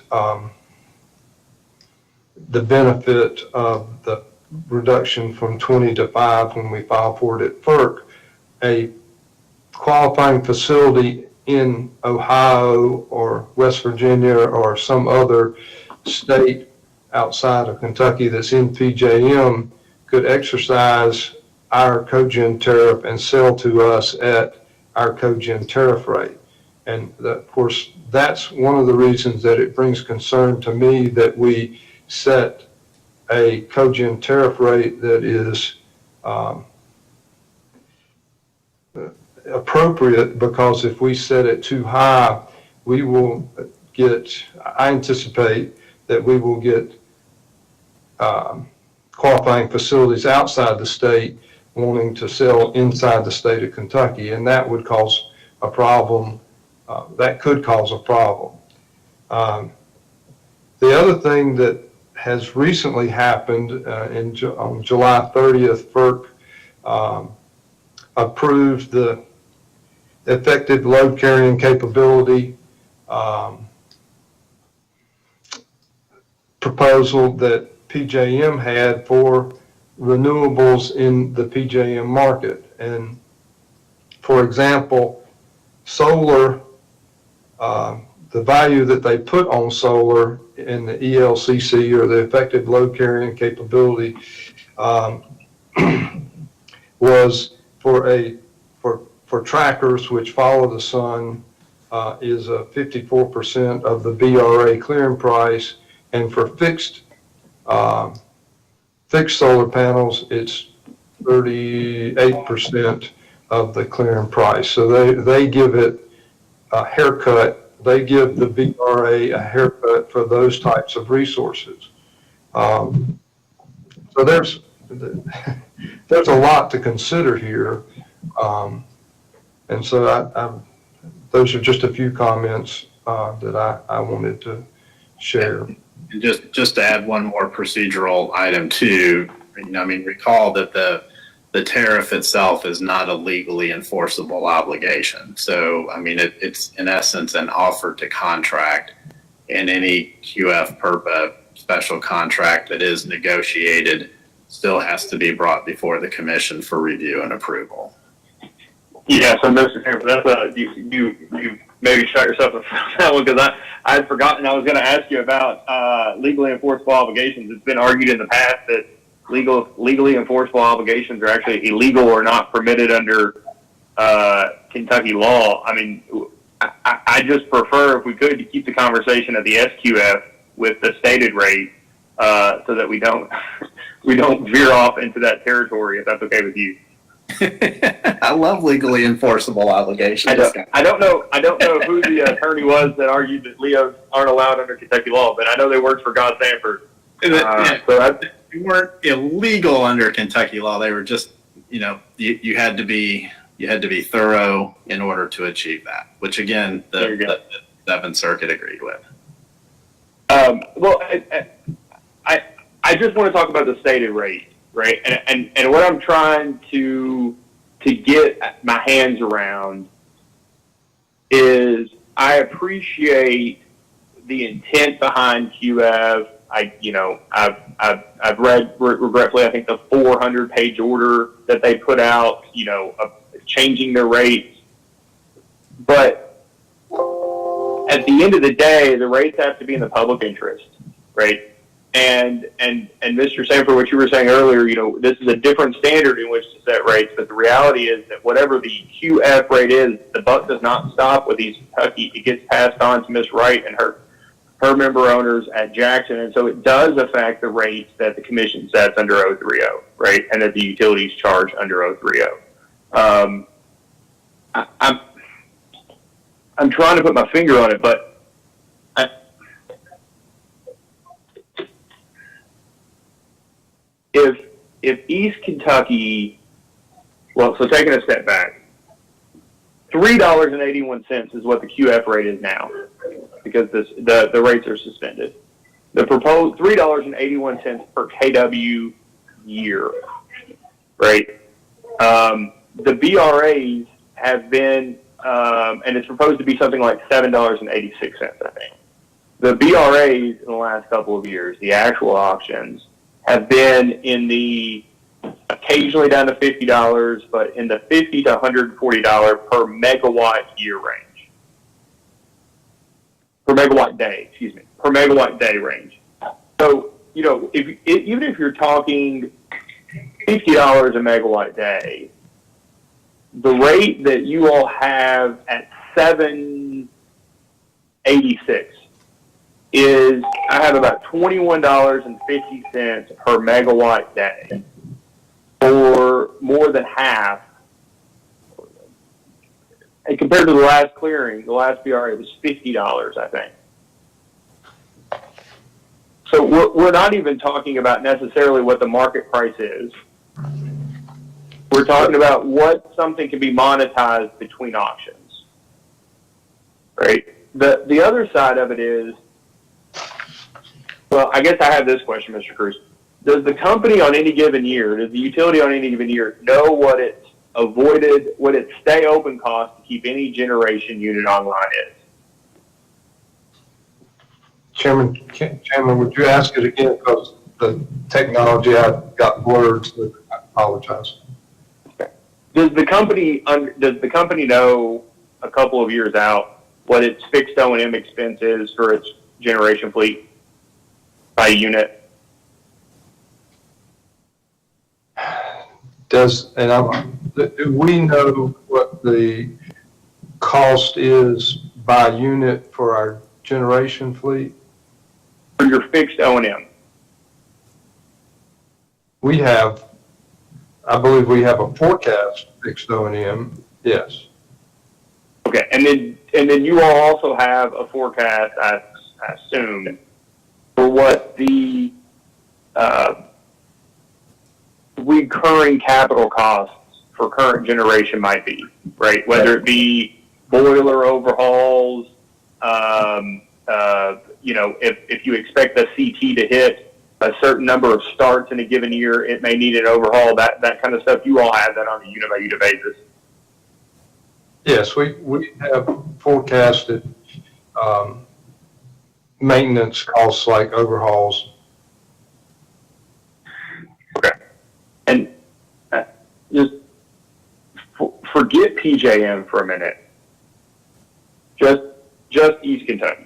the benefit of the reduction from 20 to 5 when we file for it at FERC, a qualifying facility in Ohio or West Virginia or some other state outside of Kentucky that's in PJM could exercise our cogen tariff and sell to us at our cogen tariff rate. And of course, that's one of the reasons that it brings concern to me that we set a cogen tariff rate that is appropriate, because if we set it too high, we will I anticipate that we will get qualifying facilities outside the state wanting to sell inside the state of Kentucky, and that would cause a problem. That could cause a problem. The other thing that has recently happened on July 30th, FERC approved the effective load carrying capability proposal that PJM had for renewables in the PJM market. And for example, solar, the value that they put on solar in the ELCC, or the effective load carrying capability, was for trackers which follow the sun, is 54% of the BRA clearing price, and for fixed solar panels, it's 38% of the clearing price. So they give it a haircut. They give the BRA a haircut for those types of resources. So there's a lot to consider here. And so those are just a few comments that I wanted to share. And just to add one more procedural item too, recall that the tariff itself is not a legally enforceable obligation. So, it's in essence an offer to contract, and any QF PERPA special contract that is negotiated still has to be brought before the commission for review and approval. Yeah, so Mr. Chairman, that's you maybe shot yourself in that one, because I had forgotten I was going to ask you about legally enforceable obligations. It's been argued in the past that legally enforceable obligations are actually illegal or not permitted under Kentucky law. I just prefer, if we could, to keep the conversation at the SQF with the stated rate, so that we don't veer off into that territory, if that's okay with you. I love legally enforceable obligations. I don't know who the attorney was that argued that LEOs aren't allowed under Kentucky law, but I know they worked for God Sanford. They weren't illegal under Kentucky law. They were just, you had to be thorough in order to achieve that, which again, the Seventh Circuit agreed with. Well, I just want to talk about the stated rate, right? And what I'm trying to get my hands around is, I appreciate the intent behind QF. I've read, regretfully, I think the 400-page order that they put out, changing their rates. But at the end of the day, the rates have to be in the public interest, right? And Mr. Sanford, what you were saying earlier, this is a different standard in which to set rates, but the reality is that whatever the QF rate is, the buck does not stop with East Kentucky. It gets passed on to Ms. Wright and her member owners at Jackson, and so it does affect the rates that the commission sets under 030, right, and that the utilities charge under 030. I'm trying to put my finger on it, but if East Kentucky, well, so taking a step back, $3.81 is what the QF rate is now, because the rates are suspended. The proposed $3.81 per kW year, right? The BRAs have been, and it's proposed to be something like $7.86, I think. The BRAs in the last couple of years, the actual auctions, have been in the occasionally down to $50, but in the $50 to $140 per megawatt year range. Per megawatt day range. So, even if you're talking $50 a megawatt day, the rate that you all have at $7.86 is, I have about $21.50 per megawatt day, or more than half. And compared to the last clearing, the last BRA was $50, I think. So we're not even talking about necessarily what the market price is. We're talking about what something can be monetized between auctions, right? The other side of it is, well, I guess I have this question, Mr. Cruz. Does the company on any given year, does the utility on any given year know what its stay open cost to keep any generation unit online is? Chairman, would you ask it again, because the technology, I got blurred, so I apologize. Does the company know a couple of years out what its fixed O&M expense is for its generation fleet by unit? Do we know what the cost is by unit for our generation fleet? For your fixed O&M. I believe we have a forecast fixed O&M, yes. Okay, and then you all also have a forecast, I assume, for what the recurring capital costs for current generation might be, right? Whether it be boiler overhauls, if you expect the CT to hit a certain number of starts in a given year, it may need an overhaul, that kind of stuff. You all have that on a unit by unit basis. Yes, we have forecasted maintenance costs like overhauls. Okay. And just forget PJM for a minute. Just East Kentucky.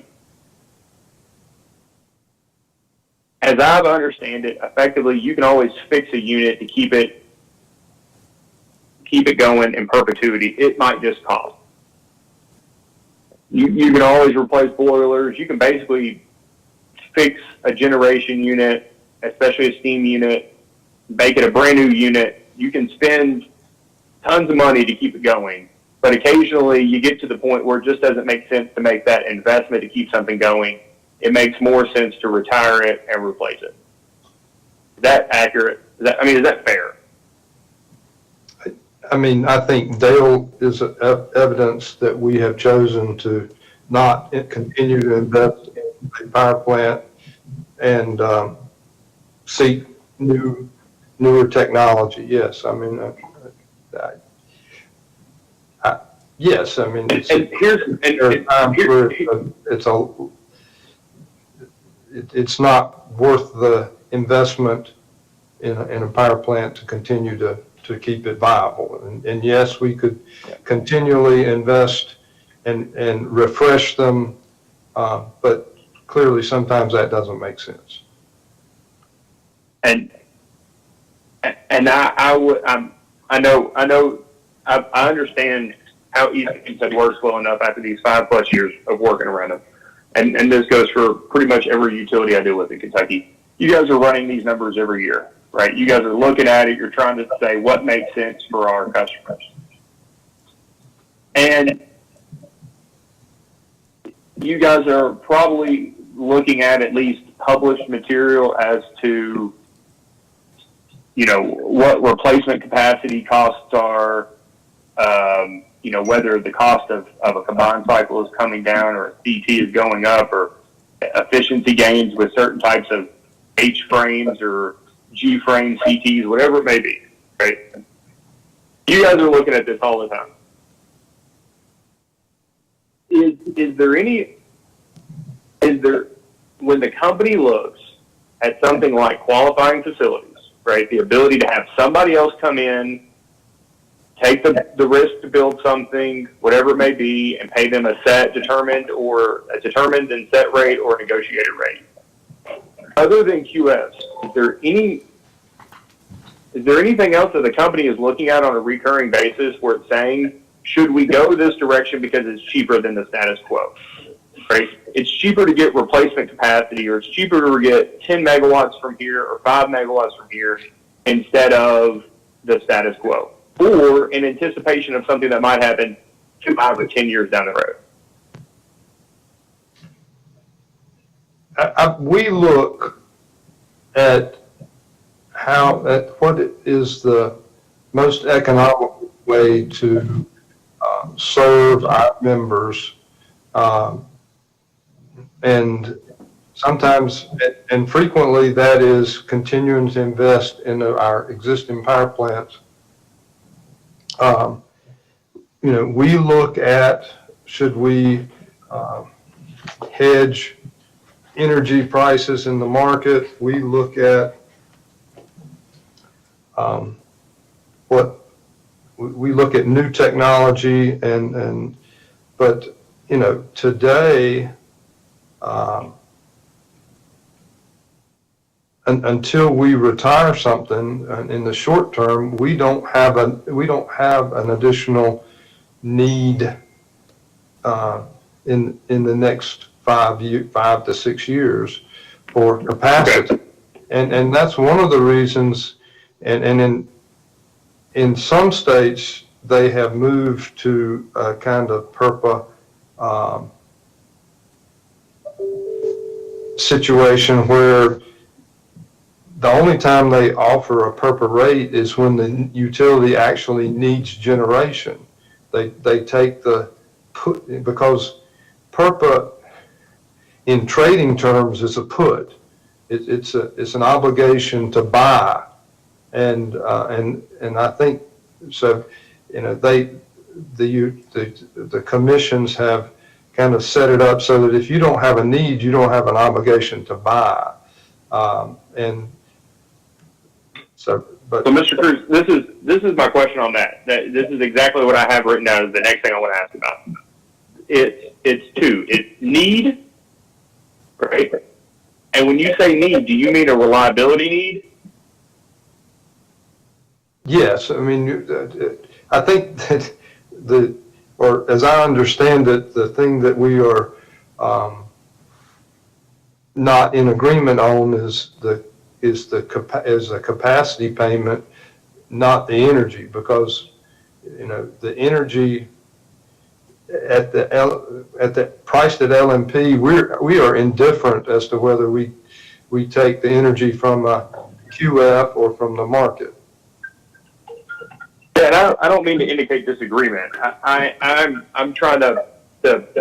As I understand it, effectively, you can always fix a unit to keep it going in perpetuity. It might just cost. You can always replace boilers. You can basically fix a generation unit, especially a steam unit, make it a brand new unit. You can spend tons of money to keep it going, but occasionally you get to the point where it just doesn't make sense to make that investment to keep something going. It makes more sense to retire it and replace it. Is that accurate? Is that fair? I think Dale is evidence that we have chosen to not continue to invest in a power plant and seek newer technology. Yes, yes. It's not worth the investment in a power plant to continue to keep it viable. And yes, we could continually invest and refresh them But clearly, sometimes that doesn't make sense. And I understand how easy it works well enough after these 5+ years of working around them. And this goes for pretty much every utility I deal with in Kentucky. You guys are running these numbers every year, right? You guys are looking at it. You're trying to say what makes sense for our customers. And you guys are probably looking at least published material as to, what replacement capacity costs are, whether the cost of a combined cycle is coming down or a CT is going up, or efficiency gains with certain types of H frames or G frame CTs, whatever it may be, right? You guys are looking at this all the time. Is there, when the company looks at something like qualifying facilities, right, the ability to have somebody else come in, take the risk to build something, whatever it may be, and pay them a determined and set rate or negotiated rate. Other than QS, is there anything else that the company is looking at on a recurring basis where it's saying, should we go this direction because it's cheaper than the status quo? Right? It's cheaper to get replacement capacity, or it's cheaper to get 10 megawatts from here or 5 megawatts from here instead of the status quo, or in anticipation of something that might happen 5 or 10 years down the road. We look at what is the most economical way to serve our members, and sometimes and frequently that is continuing to invest in our existing power plants. We look at, should we hedge energy prices in the market? We look at we look at new technology, but today, until we retire something in the short term, we don't have an additional need in the next 5 to 6 years for capacity, and that's one of the reasons. And in some states, they have moved to a kind of PURPA situation where the only time they offer a PURPA rate is when the utility actually needs generation. They take because PURPA in trading terms is a put. It's an obligation to buy. And I think so. The commissions have kind of set it up so that if you don't have a need, you don't have an obligation to buy. And so, but So, Mr. Cruz, this is my question on that. This is exactly what I have written down as the next thing I want to ask about. It's two. It's need, right? And when you say need, do you mean a reliability need? yes, I mean, I think that or as I understand it, the thing that we are not in agreement on is a capacity payment, not the energy, because the energy at the priced at LMP, we are indifferent as to whether we take the energy from a QF or from the market. Yeah, and I don't mean to indicate disagreement. I'm trying to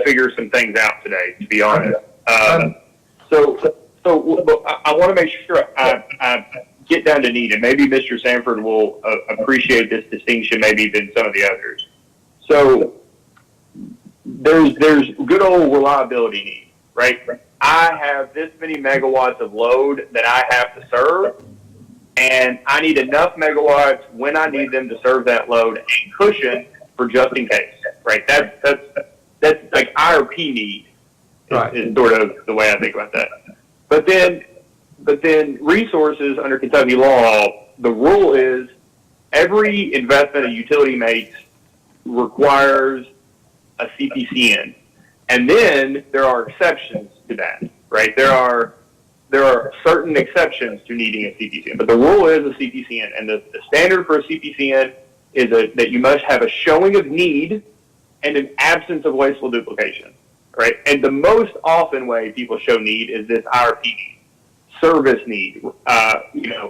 figure some things out today, to be honest. So I want to make sure I get down to need, and maybe Mr. Sanford will appreciate this distinction maybe than some of the others. So there's good old reliability need, right? I have this many megawatts of load that I have to serve, and I need enough megawatts when I need them to serve that load and cushion for just in case, right? That's like IRP need. Right. is sort of the way I think about that. But then resources under Kentucky law, the rule is every investment a utility makes requires a CPCN. And then there are exceptions to that, right? There are certain exceptions to needing a CPCN, but the rule is a CPCN. And the standard for a CPCN is that you must have a showing of need and an absence of wasteful duplication, right? And the most often way people show need is this IRP need, service need,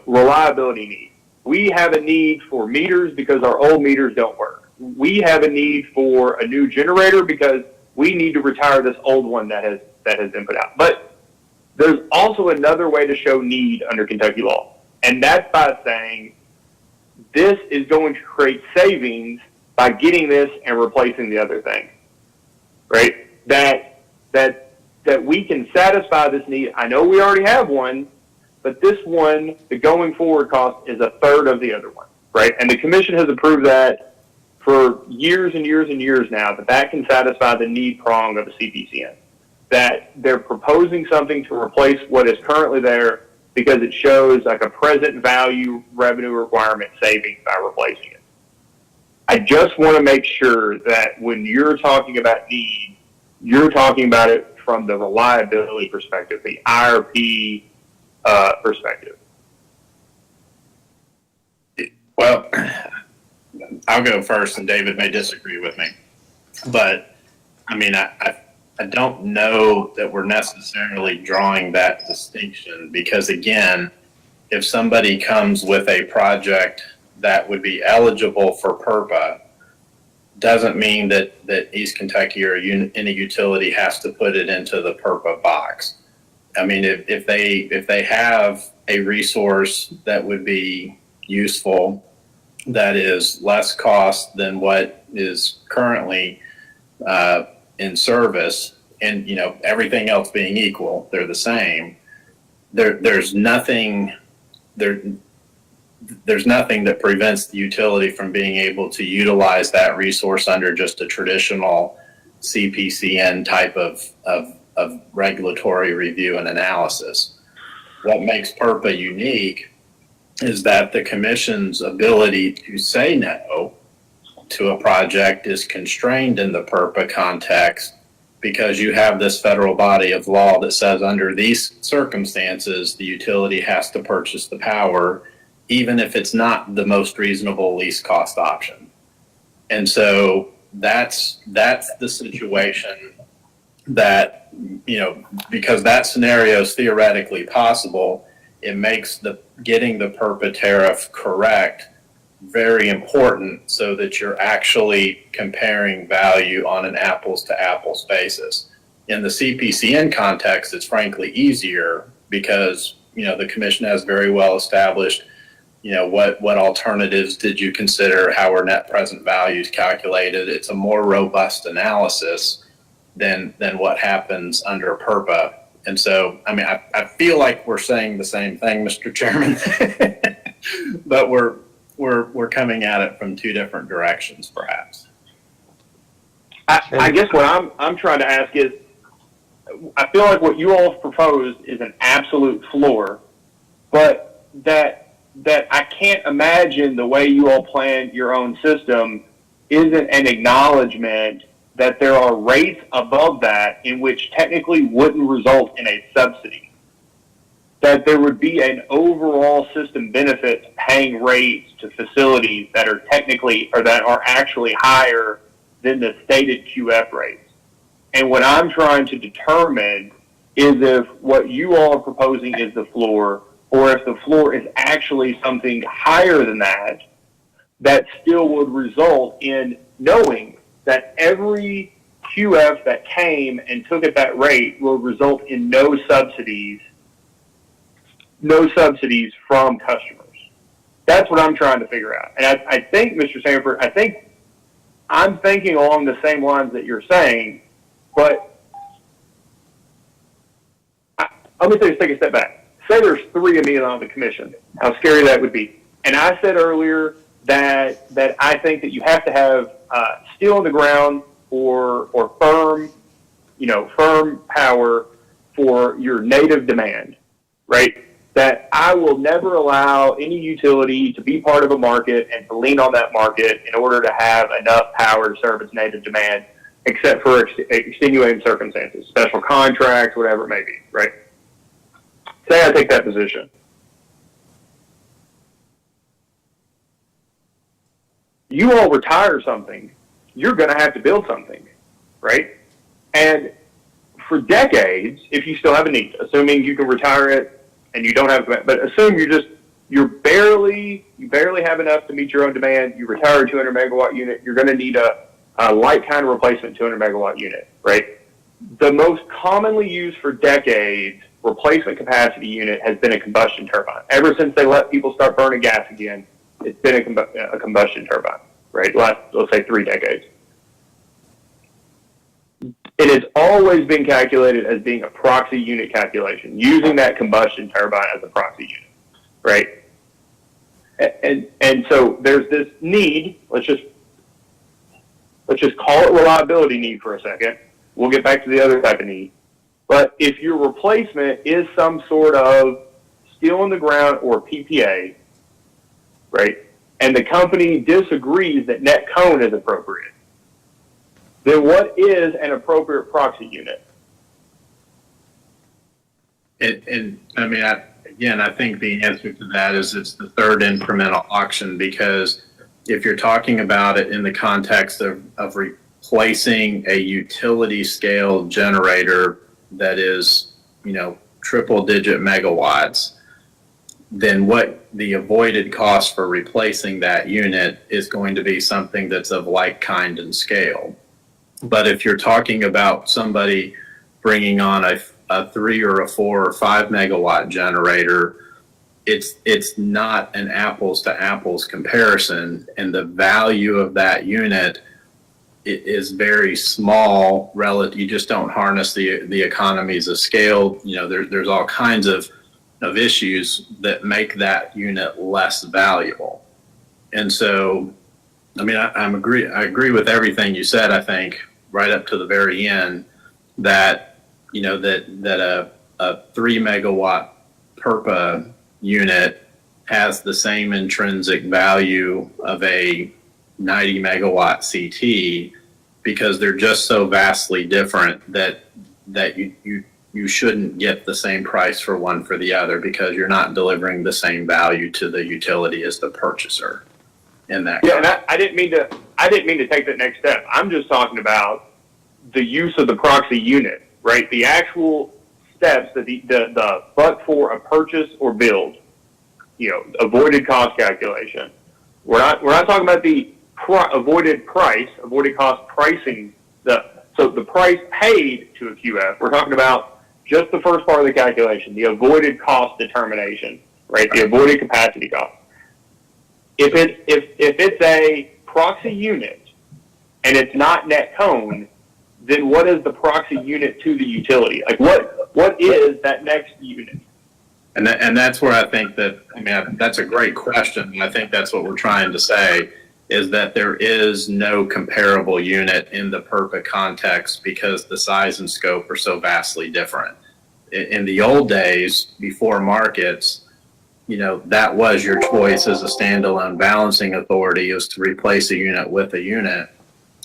reliability need. We have a need for meters because our old meters don't work. We have a need for a new generator because we need to retire this old one that has been put out. But there's also another way to show need under Kentucky law, and that's by saying this is going to create savings by getting this and replacing the other thing, right? That we can satisfy this need. I know we already have one, but this one, the going forward cost is a third of the other one, right? And the commission has approved that for years and years and years now, that can satisfy the need prong of a CPCN. That they're proposing something to replace what is currently there because it shows like a present value revenue requirement savings by replacing it. I just want to make sure that when you're talking about need, you're talking about it from the reliability perspective, the IRP perspective. Well, I'll go first, and David may disagree with me. But, I mean, I don't know that we're necessarily drawing that distinction because, again, if somebody comes with a project that would be eligible for PURPA, doesn't mean that East Kentucky or any utility has to put it into the PURPA box. I mean, if they have a resource that would be useful, that is less cost than what is currently in service, and everything else being equal, they're the same. There's nothing that prevents the utility from being able to utilize that resource under just a traditional CPCN type of regulatory review and analysis. What makes PURPA unique is that the commission's ability to say no to a project is constrained in the PURPA context because you have this federal body of law that says under these circumstances, the utility has to purchase the power, even if it's not the most reasonable least cost option. And so that's the situation that, because that scenario is theoretically possible, it makes getting the PURPA tariff correct very important so that you're actually comparing value on an apples to apples basis. In the CPCN context, it's frankly easier because, the commission has very well established, what alternatives did you consider, how are net present values calculated. It's a more robust analysis than what happens under PURPA. And so, I mean, I feel like we're saying the same thing, Mr. Chairman, but we're coming at it from two different directions, perhaps. I guess what I'm trying to ask is, I feel like what you all have proposed is an absolute floor, but that I can't imagine the way you all plan your own system isn't an acknowledgement that there are rates above that in which technically wouldn't result in a subsidy. That there would be an overall system benefit to paying rates to facilities that are technically or that are actually higher than the stated QF rates. And what I'm trying to determine is if what you all are proposing is the floor, or if the floor is actually something higher than that, that still would result in knowing that every QF that came and took at that rate will result in no subsidies from customers. That's what I'm trying to figure out. And I think, Mr. Sanford, I'm thinking along the same lines that you're saying, but let me take a step back. Say there's three of me on the commission, how scary that would be. And I said earlier that I think that you have to have steel on the ground or firm firm power for your native demand, right? That I will never allow any utility to be part of a market and to lean on that market in order to have enough power to serve its native demand, except for extenuating circumstances, special contracts, whatever it may be, right? Say I take that position. You all retire something, you're going to have to build something, right? And for decades, if you still have a need, assuming you can retire it and you don't have, but assume you barely have enough to meet your own demand, you retire a 200 megawatt unit, you're going to need a light kind of replacement 200 megawatt unit, right? The most commonly used for decades replacement capacity unit has been a combustion turbine. Ever since they let people start burning gas again, it's been a combustion turbine, right? Let's say 3 decades. It has always been calculated as being a proxy unit calculation, using that combustion turbine as a proxy unit, right? And so there's this need. Let's just call it reliability need for a second. We'll get back to the other type of need. But if your replacement is some sort of steel in the ground or PPA, right, and the company disagrees that net cone is appropriate, then what is an appropriate proxy unit? And I mean, I think the answer to that is it's the third incremental auction, because if you're talking about it in the context of replacing a utility scale generator that is, triple digit megawatts, then what the avoided cost for replacing that unit is going to be something that's of like kind and scale. But if you're talking about somebody bringing on a 3 or a 4 or 5 megawatt generator, it's not an apples to apples comparison, and the value of that unit is very small relative. You just don't harness the economies of scale. There's all kinds of issues that make that unit less valuable. And so, I mean, I agree with everything you said. I think right up to the very end that that a 3 megawatt PERPA unit has the same intrinsic value of a 90 megawatt CT, because they're just so vastly different that you shouldn't get the same price for one for the other, because you're not delivering the same value to the utility as the purchaser in that. Yeah, and I didn't mean to take that next step. I'm just talking about the use of the proxy unit, right? The actual steps that the but for a purchase or build, avoided cost calculation. We're not talking about the avoided cost pricing. So the price paid to a QF. We're talking about just the first part of the calculation, the avoided cost determination, right? The avoided capacity cost. If it's a proxy unit and it's not net cone, then what is the proxy unit to the utility? Like what is that next unit? And that's where I think that, I mean, that's a great question. And I think that's what we're trying to say, is that there is no comparable unit in the PERPA context because the size and scope are so vastly different. In the old days, before markets, that was your choice as a standalone balancing authority, is to replace a unit with a unit.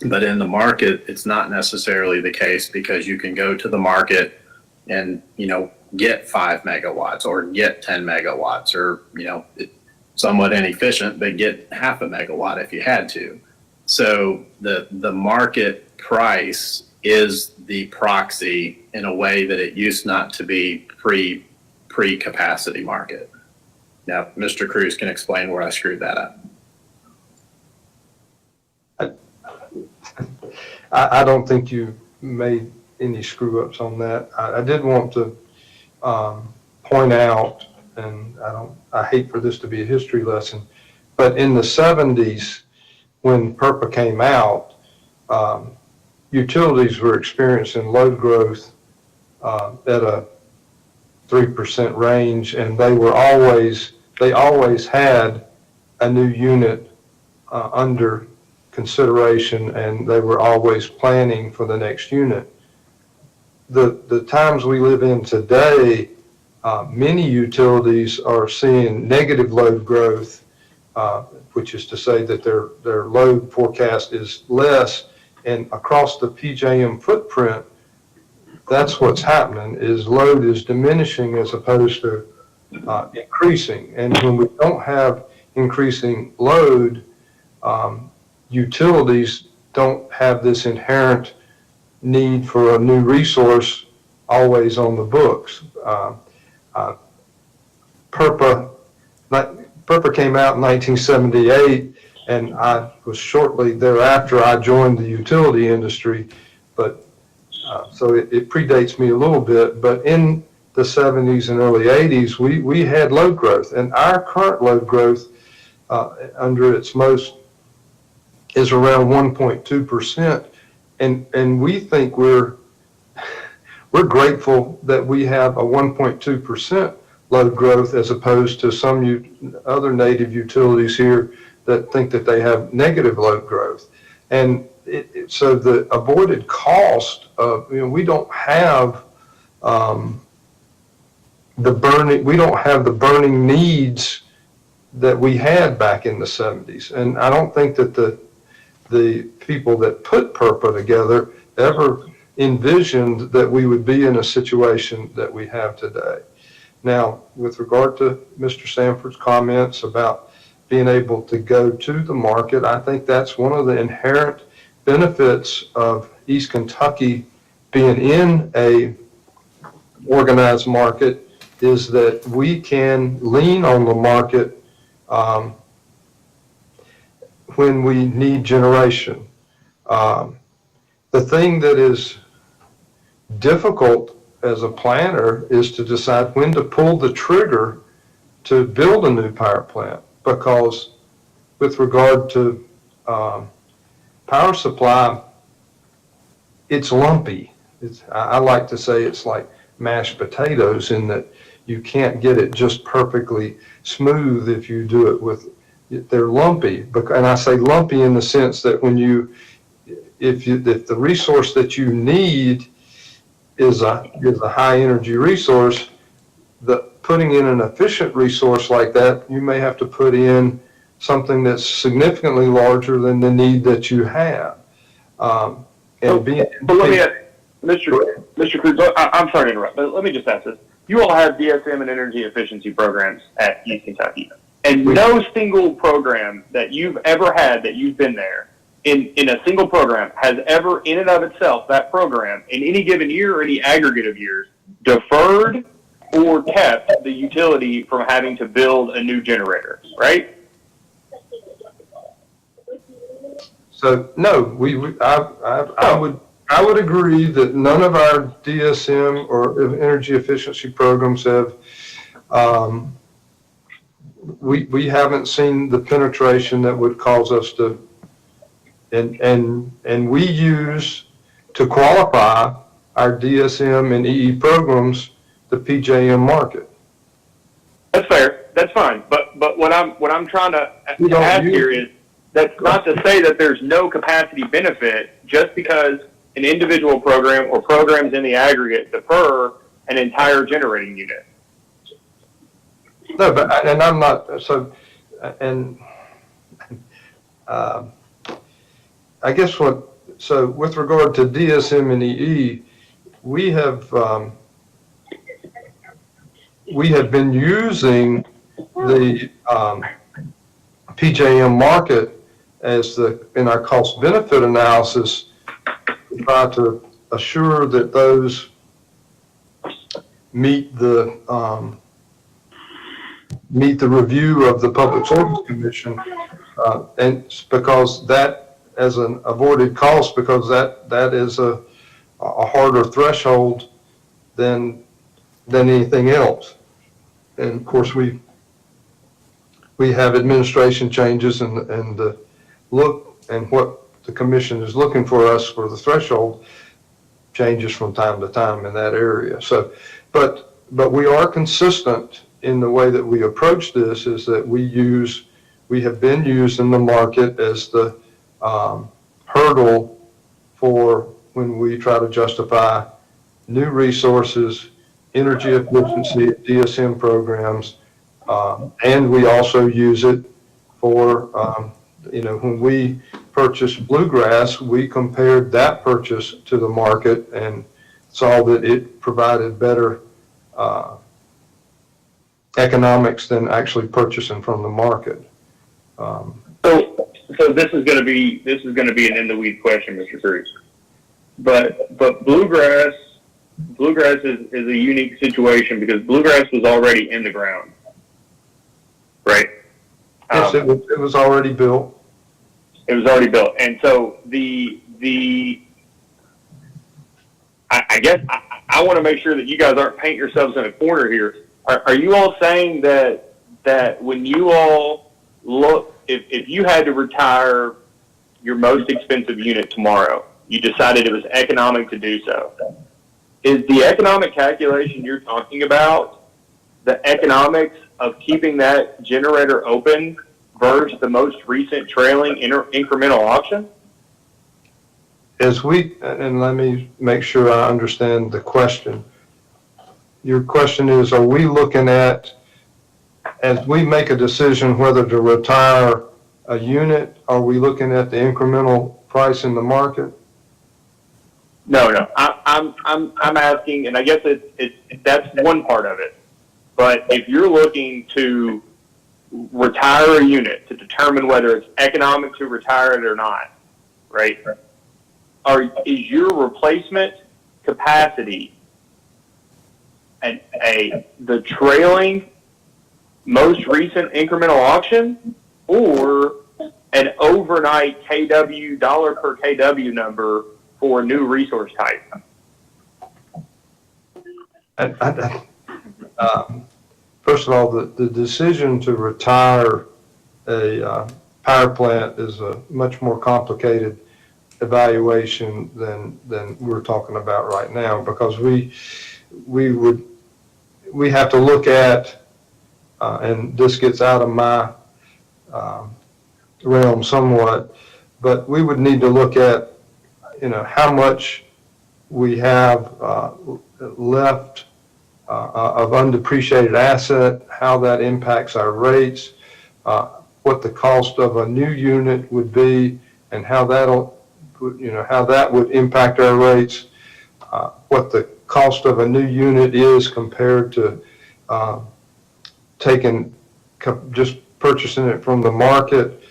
But in the market, it's not necessarily the case, because you can go to the market and, get 5 megawatts or get 10 megawatts, or, somewhat inefficient, but get half a megawatt if you had to. So the market price is the proxy in a way that it used not to be pre-capacity market. Now, Mr. Cruz can explain where I screwed that up. I don't think you made any screw ups on that. I did want to point out, and I hate for this to be a history lesson, but in the 70s, when PERPA came out, utilities were experiencing load growth at a 3% range, and they always had a new unit under consideration, and they were always planning for the next unit. the times we live in today, many utilities are seeing negative load growth, which is to say that their load forecast is less. And across the PJM footprint, that's what's happening, is load is diminishing as opposed to increasing. And when we don't have increasing load, utilities don't have this inherent need for a new resource always on the books. PURPA came out in 1978, and I was shortly thereafter I joined the utility industry, but so it predates me a little bit. But in the 70s and early 80s, we had load growth, and our current load growth under its most is around 1.2%, and we think we're grateful that we have a 1.2% load growth as opposed to some other native utilities here that think that they have negative load growth. And so the avoided cost of, we don't have the burning needs that we had back in the 70s. And I don't think that the people that put PURPA together ever envisioned that we would be in a situation that we have today. Now, with regard to Mr. Sanford's comments about being able to go to the market, I think that's one of the inherent benefits of East Kentucky being in a organized market, is that we can lean on the market when we need generation. The thing that is difficult as a planner is to decide when to pull the trigger to build a new power plant, because with regard to power supply, it's lumpy. I like to say it's like mashed potatoes, in that you can't get it just perfectly smooth if you do it with, they're lumpy. And I say lumpy in the sense that if the resource that you need is a high energy resource, putting in an efficient resource like that, you may have to put in something that's significantly larger than the need that you have. But let me ask, Mr. Cruz, I'm sorry to interrupt, but let me just ask this. You all have DSM and energy efficiency programs at East Kentucky, and no single program that you've ever had that you've been there in a single program has ever, in and of itself, that program in any given year or any aggregate of years, deferred or kept the utility from having to build a new generator, right? So no, I would agree that none of our DSM or energy efficiency programs have. We haven't seen the penetration that would cause us to. And we use, to qualify our DSM and EE programs, the PJM market. That's fair. That's fine. But what I'm trying to ask here is, that's not to say that there's no capacity benefit just because an individual program or programs in the aggregate defer an entire generating unit. No, but, and I'm not, so, and I guess so with regard to DSM and EE, we have been using the PJM market as in our cost benefit analysis to try to assure that those meet the review of the Public Service Commission, and because that as an avoided cost, because that is a harder threshold than anything else. And of course we have administration changes and look, and what the commission is looking for us for the threshold changes from time to time in that area. So, but we are consistent in the way that we approach this, is that we have been using the market as the hurdle for when we try to justify new resources, energy efficiency, DSM programs, and we also use it for, when we purchased Bluegrass, we compared that purchase to the market and saw that it provided better economics than actually purchasing from the market. So this is going to be an in the weed question, Mr. Cruz. But bluegrass is a unique situation because bluegrass was already in the ground, right? Yes, it was already built. It was already built, and so I guess I want to make sure that you guys aren't painting yourselves in a corner here. Are you all saying that when you all look, if you had to retire your most expensive unit tomorrow, you decided it was economic to do so, is the economic calculation you're talking about the economics of keeping that generator open versus the most recent trailing incremental auction? And let me make sure I understand the question. Your question is, are we looking at, as we make a decision whether to retire a unit, are we looking at the incremental price in the market? No. I'm asking, and I guess that's one part of it. But if you're looking to retire a unit to determine whether it's economic to retire it or not, right? Is your replacement capacity the trailing most recent incremental auction, or an overnight KW dollar per KW number for a new resource type? First of all, the decision to retire a power plant is a much more complicated evaluation than we're talking about right now, because we have to look at, and this gets out of my realm somewhat, but we would need to look at, how much we have left of undepreciated asset, how that impacts our rates, what the cost of a new unit would be, and how that would impact our rates, what the cost of a new unit is compared to just purchasing it from the market.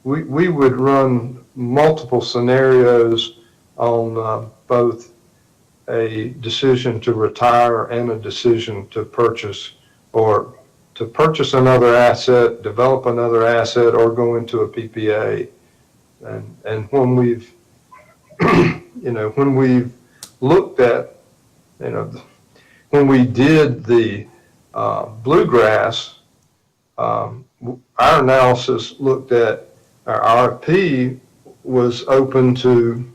We would run multiple scenarios on both a decision to retire and a decision to purchase, or to purchase another asset, develop another asset, or go into a PPA. And when we've, when we've looked at, when we did the Bluegrass, our analysis looked at, our RFP was open to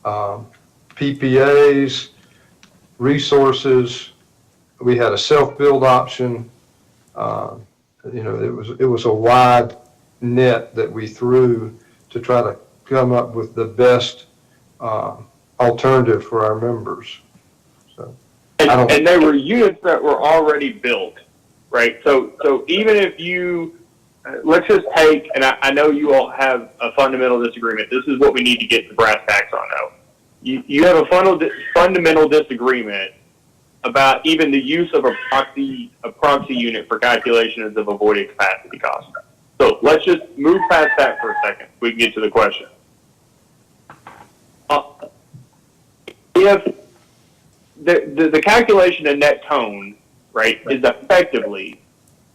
PPAs, resources. We had a self-build option. It was a wide net that we threw to try to come up with the best alternative for our members. So, and they were units that were already built, right? So even if you, let's just take, and I know you all have a fundamental disagreement. This is what we need to get to brass tacks on, though. You have a fundamental disagreement about even the use of a proxy unit for calculations of avoided capacity costs. So let's just move past that for a second. We can get to the question. If the calculation of net tone, right, is effectively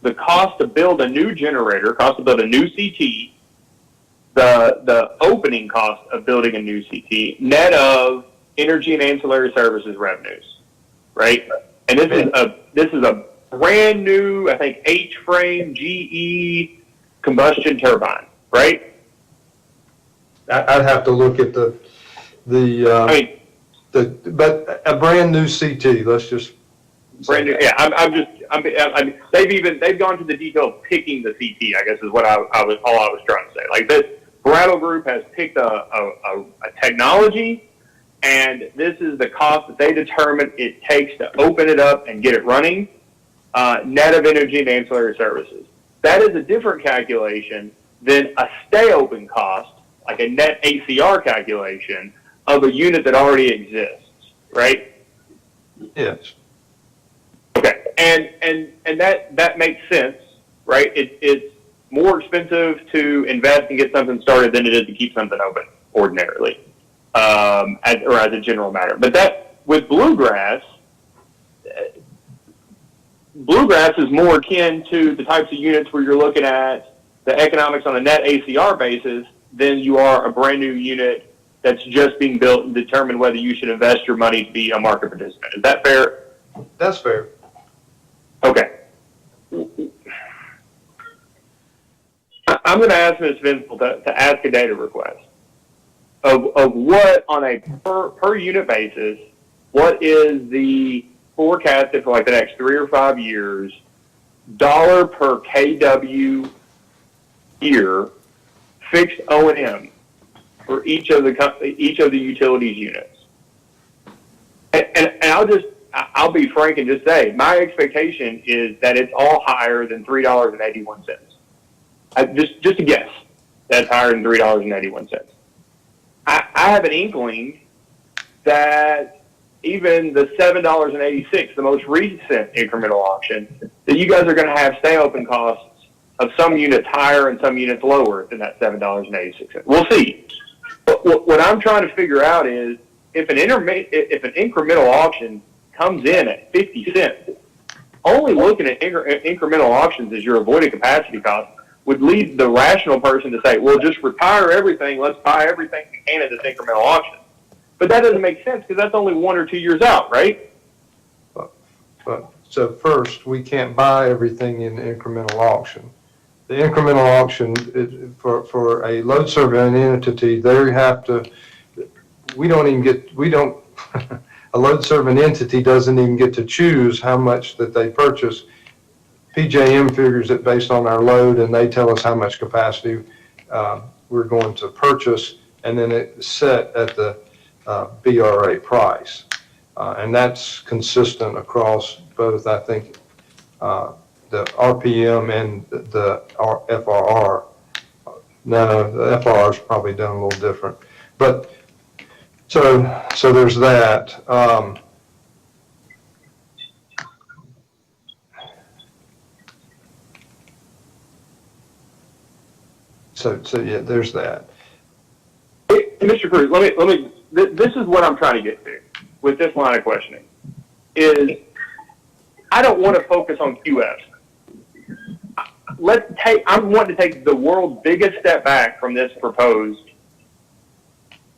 the cost to build a new generator, cost to build a new CT, the opening cost of building a new CT, net of energy and ancillary services revenues, right? And this is a brand new, I think, H-frame GE combustion turbine, right? I'd have to look at but a brand new CT. Let's just brand new. Yeah, they've gone to the detail of picking the CT, I guess, is what I was trying to say. Like this, Brattle Group has picked a technology, and this is the cost that they determine it takes to open it up and get it running, net of energy and ancillary services. That is a different calculation than a stay open cost, like a net ACR calculation of a unit that already exists, right? Yes. Okay, and that makes sense, right? It's more expensive to invest and get something started than it is to keep something open ordinarily, as a general matter. But that with bluegrass is more akin to the types of units where you're looking at the economics on a net ACR basis than you are a brand new unit that's just being built and determine whether you should invest your money to be a market participant. Is that fair? That's fair. Okay. I'm going to ask Ms. Vinsel to ask a data request of what, on a per unit basis, what is the forecasted for like the next 3 or 5 years, dollar per KW year fixed O&M for each of the utilities units. And I'll be frank and just say my expectation is that it's all higher than $3.81. Just a guess. That's higher than $3.81. I have an inkling that even the $7.86, the most recent incremental auction, that you guys are going to have stay open costs of some units higher and some units lower than that $7.86. We'll see. But what I'm trying to figure out is if an incremental auction comes in at 50 cents, only looking at incremental auctions as your avoided capacity cost would lead the rational person to say, well, just retire everything. Let's buy everything we can at this incremental auction. But that doesn't make sense because that's only 1 or 2 years out, right? But so first, we can't buy everything in the incremental auction. The incremental auction for a load serving entity, they have to. A load serving entity doesn't even get to choose how much that they purchase. PJM figures it based on our load, and they tell us how much capacity we're going to purchase, and then it's set at the BRA price. And that's consistent across both, I think, the RPM and the FRR. No, the FRR is probably done a little different. But so there's that. So yeah, there's that. Mr. Cruz, this is what I'm trying to get to with this line of questioning, is I don't want to focus on QF. I'm wanting to take the world's biggest step back from this proposed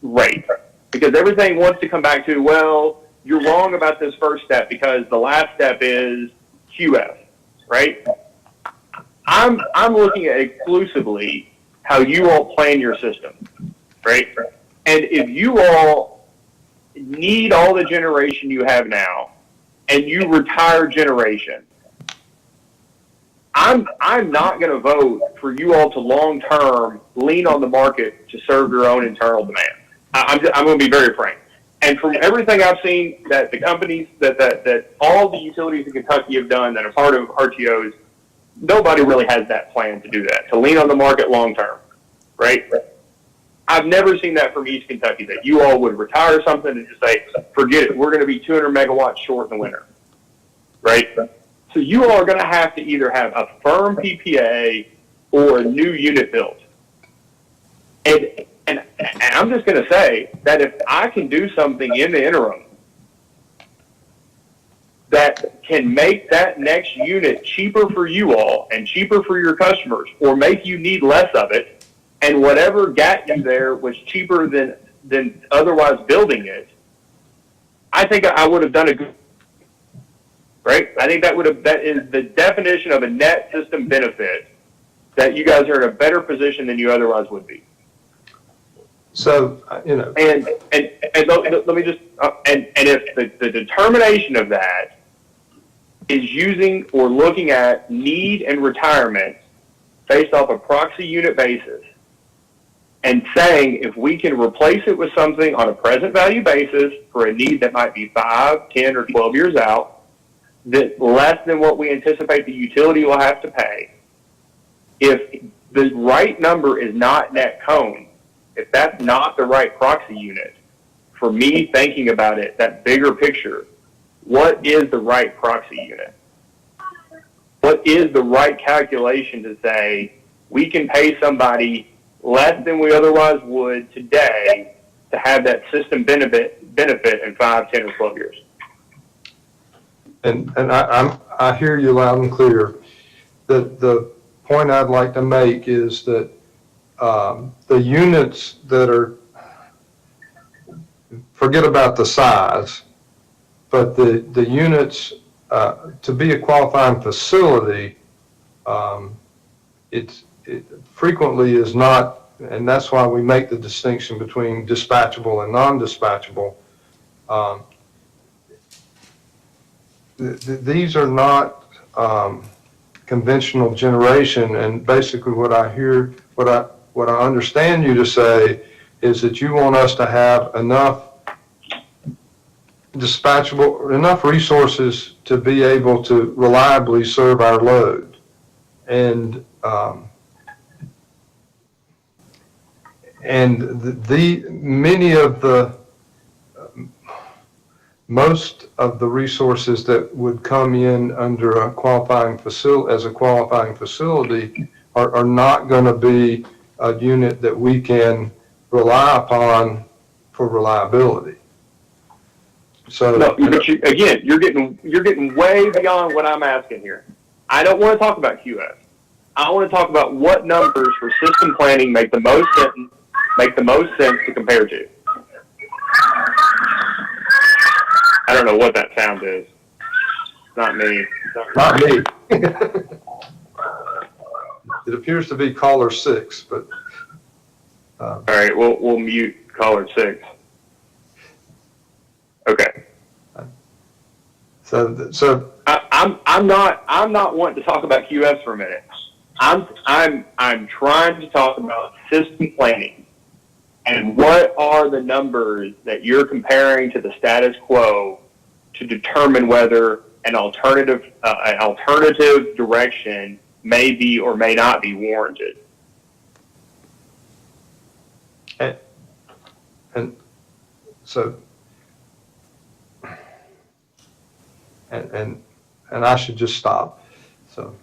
rate, because everything wants to come back to, well, you're wrong about this first step because the last step is QF, right? I'm looking at exclusively how you all plan your system, right? And if you all need all the generation you have now and you retire generation, I'm not going to vote for you all to long-term lean on the market to serve your own internal demand. I'm going to be very frank. And from everything I've seen that the companies, that all the utilities in Kentucky have done that are part of RTOs, nobody really has that plan to do that, to lean on the market long-term, right? I've never seen that from East Kentucky, that you all would retire something and just say, forget it, we're going to be 200 megawatts short in the winter, right? So you all are going to have to either have a firm PPA or a new unit built. And I'm just going to say that if I can do something in the interim that can make that next unit cheaper for you all and cheaper for your customers, or make you need less of it, and whatever got you there was cheaper than otherwise building it, I think I would have done a good, right? I think that is the definition of a net system benefit, that you guys are in a better position than you otherwise would be. So, And let me just, and if the determination of that is using or looking at need and retirement based off a proxy unit basis, and saying if we can replace it with something on a present value basis for a need that might be 5, 10, or 12 years out, that less than what we anticipate the utility will have to pay, if the right number is not net cone, if that's not the right proxy unit, for me thinking about it, that bigger picture, what is the right proxy unit? What is the right calculation to say we can pay somebody less than we otherwise would today to have that system benefit in 5, 10, or 12 years? And I hear you loud and clear. The point I'd like to make is that the units that are, forget about the size, but the units, to be a qualifying facility, it frequently is not, and that's why we make the distinction between dispatchable and non-dispatchable. These are not conventional generation, and basically what I hear, what I understand you to say is that you want us to have enough dispatchable, enough resources to be able to reliably serve our load. And most of the resources that would come in under a qualifying facility, as a qualifying facility, are not going to be a unit that we can rely upon for reliability. So No, but you're getting way beyond what I'm asking here. I don't want to talk about QS. I want to talk about what numbers for system planning make the most sense to compare to. I don't know what that sound is. Not me. not me. It appears to be caller 6, but All right, we'll mute caller 6. Okay. so I'm not wanting to talk about QS for a minute. I'm trying to talk about system planning and what are the numbers that you're comparing to the status quo to determine whether an alternative direction may be or may not be warranted. and so and I should just stop. So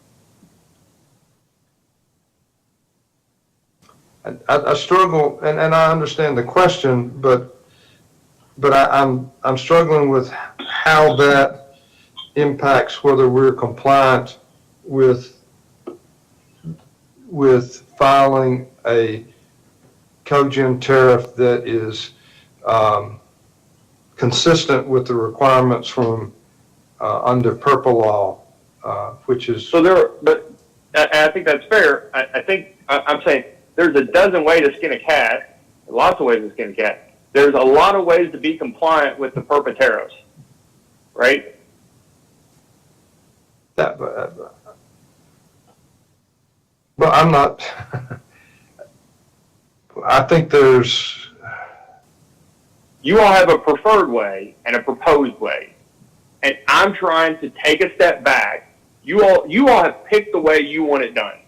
I struggle, and I understand the question, but I'm struggling with how that impacts whether we're compliant with filing a cogen tariff that is consistent with the requirements from under purple law, which is but I think that's fair. I'm saying there's a dozen ways to skin a cat, lots of ways to skin a cat. There's a lot of ways to be compliant with the PURPA tariffs, right? that. But I'm not. I think there's. You all have a preferred way and a proposed way, and I'm trying to take a step back. You all have picked the way you want it done.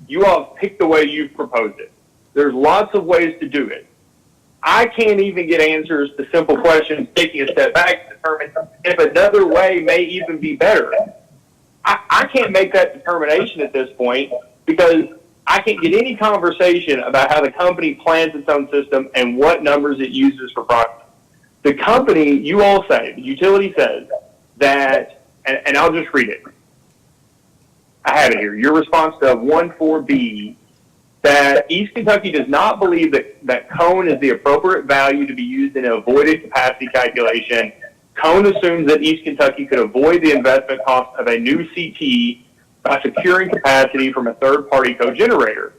You all have picked the way you've proposed it. There's lots of ways to do it. I can't even get answers to simple questions, taking a step back to determine if another way may even be better. I can't make that determination at this point because I can't get any conversation about how the company plans its own system and what numbers it uses for proxy. The company, you all say, the utility says that, and I'll just read it. I have it here. Your response to 1.4b, that East Kentucky does not believe that cone is the appropriate value to be used in an avoided capacity calculation. Cone assumes that East Kentucky could avoid the investment cost of a new CT by securing capacity from a third-party cogenerator.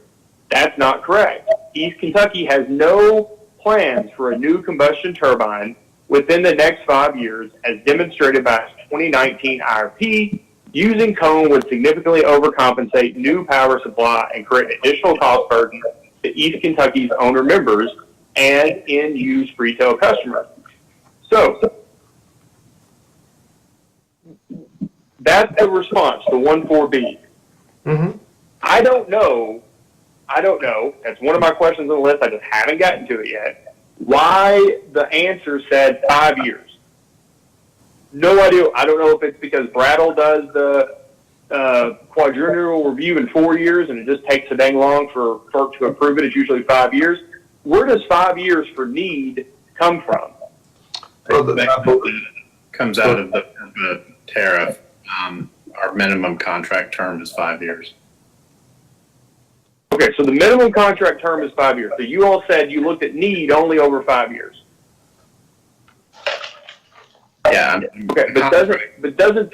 That's not correct. East Kentucky has no plans for a new combustion turbine within the next 5 years, as demonstrated by its 2019 IRP. Using cone would significantly overcompensate new power supply and create additional cost burden to East Kentucky's owner members and end-use retail customers. So that's the response to 14B. Mm-hmm. I don't know. That's one of my questions on the list. I just haven't gotten to it yet. Why the answer said 5 years? No idea. I don't know if it's because Brattle does the quadrennial review in 4 years and it just takes so dang long for FERC to approve it. It's usually 5 years. Where does 5 years for need come from? Well, That comes out of the tariff. Our minimum contract term is 5 years. Okay, so the minimum contract term is 5 years. So you all said you looked at need only over 5 years. Yeah. Okay, but doesn't,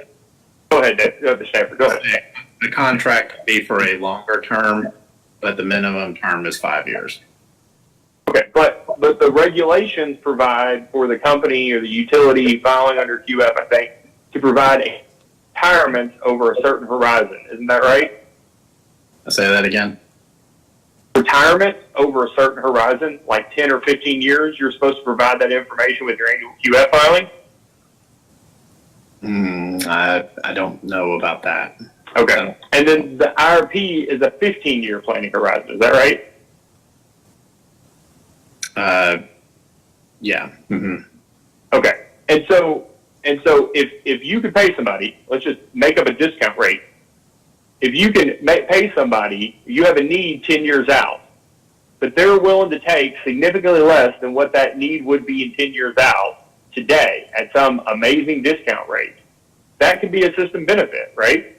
go ahead, Mr. Stafford, go ahead. The contract could be for a longer term, but the minimum term is 5 years. Okay, but the regulations provide for the company or the utility filing under QF, I think, to provide retirements over a certain horizon. Isn't that right? I'll say that again. Retirement over a certain horizon, like 10 or 15 years, you're supposed to provide that information with your annual QF filing? I don't know about that. Okay. And then the IRP is a 15-year planning horizon. Is that right? Yeah. Mm-hmm. Okay. And so if you could pay somebody, let's just make up a discount rate. If you can pay somebody, you have a need 10 years out, but they're willing to take significantly less than what that need would be in 10 years out today at some amazing discount rate. That could be a system benefit, right?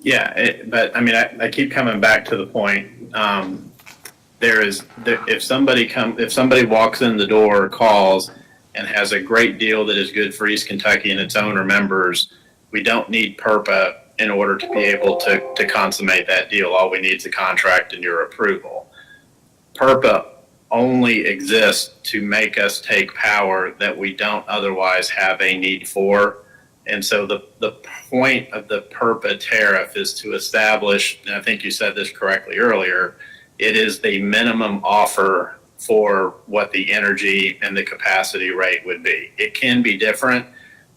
Yeah, but I mean, I keep coming back to the point. If somebody walks in the door, calls, and has a great deal that is good for East Kentucky and its owner members, we don't need PURPA in order to be able to consummate that deal. All we need is a contract and your approval. PURPA only exists to make us take power that we don't otherwise have a need for. And so the point of the PURPA tariff is to establish, and I think you said this correctly earlier, it is the minimum offer for what the energy and the capacity rate would be. It can be different,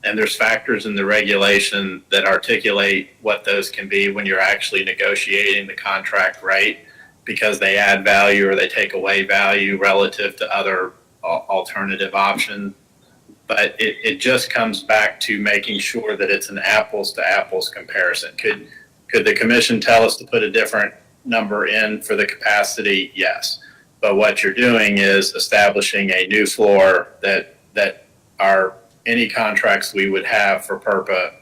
and there's factors in the regulation that articulate what those can be when you're actually negotiating the contract rate, because they add value or they take away value relative to other alternative options. But it just comes back to making sure that it's an apples to apples comparison. Could the commission tell us to put a different number in for the capacity? Yes. But what you're doing is establishing a new floor that any contracts we would have for PURPA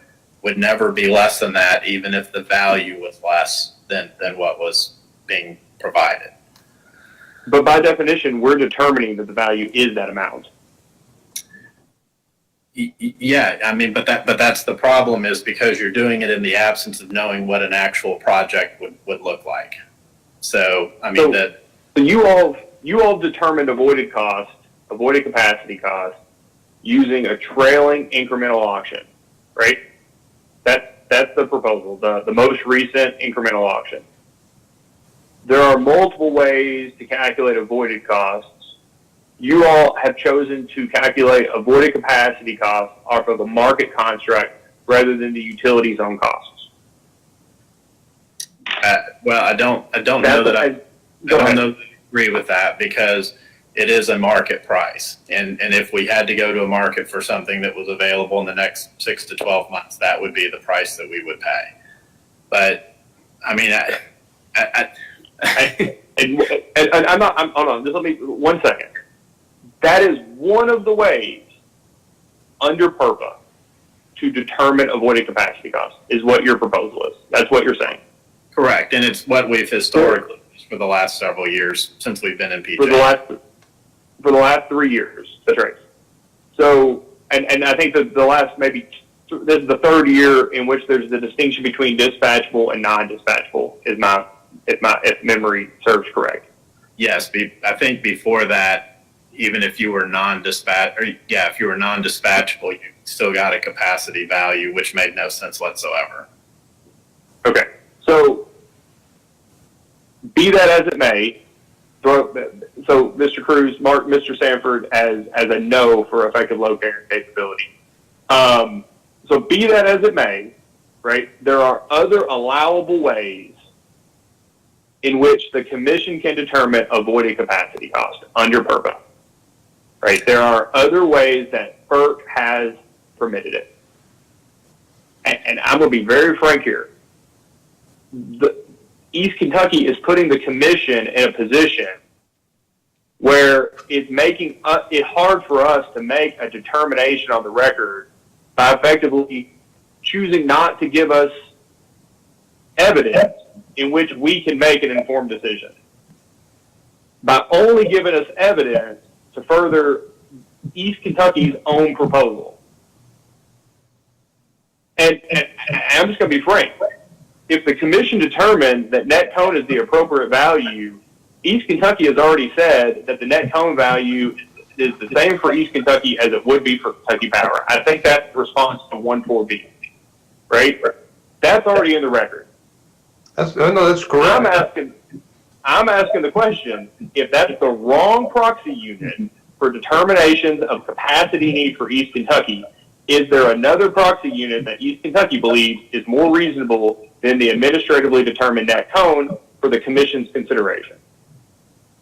would never be less than that, even if the value was less than what was being provided. But by definition, we're determining that the value is that amount. Yeah, I mean, but that's the problem, is because you're doing it in the absence of knowing what an actual project would look like. So, I mean, So you all determined avoided capacity cost using a trailing incremental auction, right? That's the proposal, the most recent incremental auction. There are multiple ways to calculate avoided costs. You all have chosen to calculate avoided capacity costs off of a market construct rather than the utility's own costs. Well, I don't know that I agree with that, because it is a market price. And if we had to go to a market for something that was available in the next 6 to 12 months, that would be the price that we would pay. But I mean, hold on, just let me, 1 second. That is one of the ways under PURPA to determine avoided capacity costs, is what your proposal is. That's what you're saying. correct. And it's what we've historically used for the last several years since we've been in PJ. For the last 3 years. That's right. So, and I think that the last this is the third year in which there's the distinction between dispatchable and non-dispatchable, if memory serves correct. Yes, I think before that, even if you were if you were non-dispatchable, you still got a capacity value, which made no sense whatsoever. Okay. So be that as it may, so Mr. Cruz marked Mr. Sanford as a no for effective load carrying capability. So be that as it may, right, there are other allowable ways in which the commission can determine avoided capacity cost under PURPA. Right? There are other ways that FERC has permitted it. And I'm going to be very frank here. East Kentucky is putting the commission in a position where it's making it hard for us to make a determination on the record by effectively choosing not to give us evidence in which we can make an informed decision. By only giving us evidence to further East Kentucky's own proposal. And I'm just going to be frank. If the commission determines that net cone is the appropriate value, East Kentucky has already said that the net cone value is the same for East Kentucky as it would be for Kentucky Power. I think that's response to 1.4b, right? That's already in the record. That's correct. I'm asking the question, if that's the wrong proxy unit for determinations of capacity need for East Kentucky, is there another proxy unit that East Kentucky believes is more reasonable than the administratively determined net cone for the commission's consideration?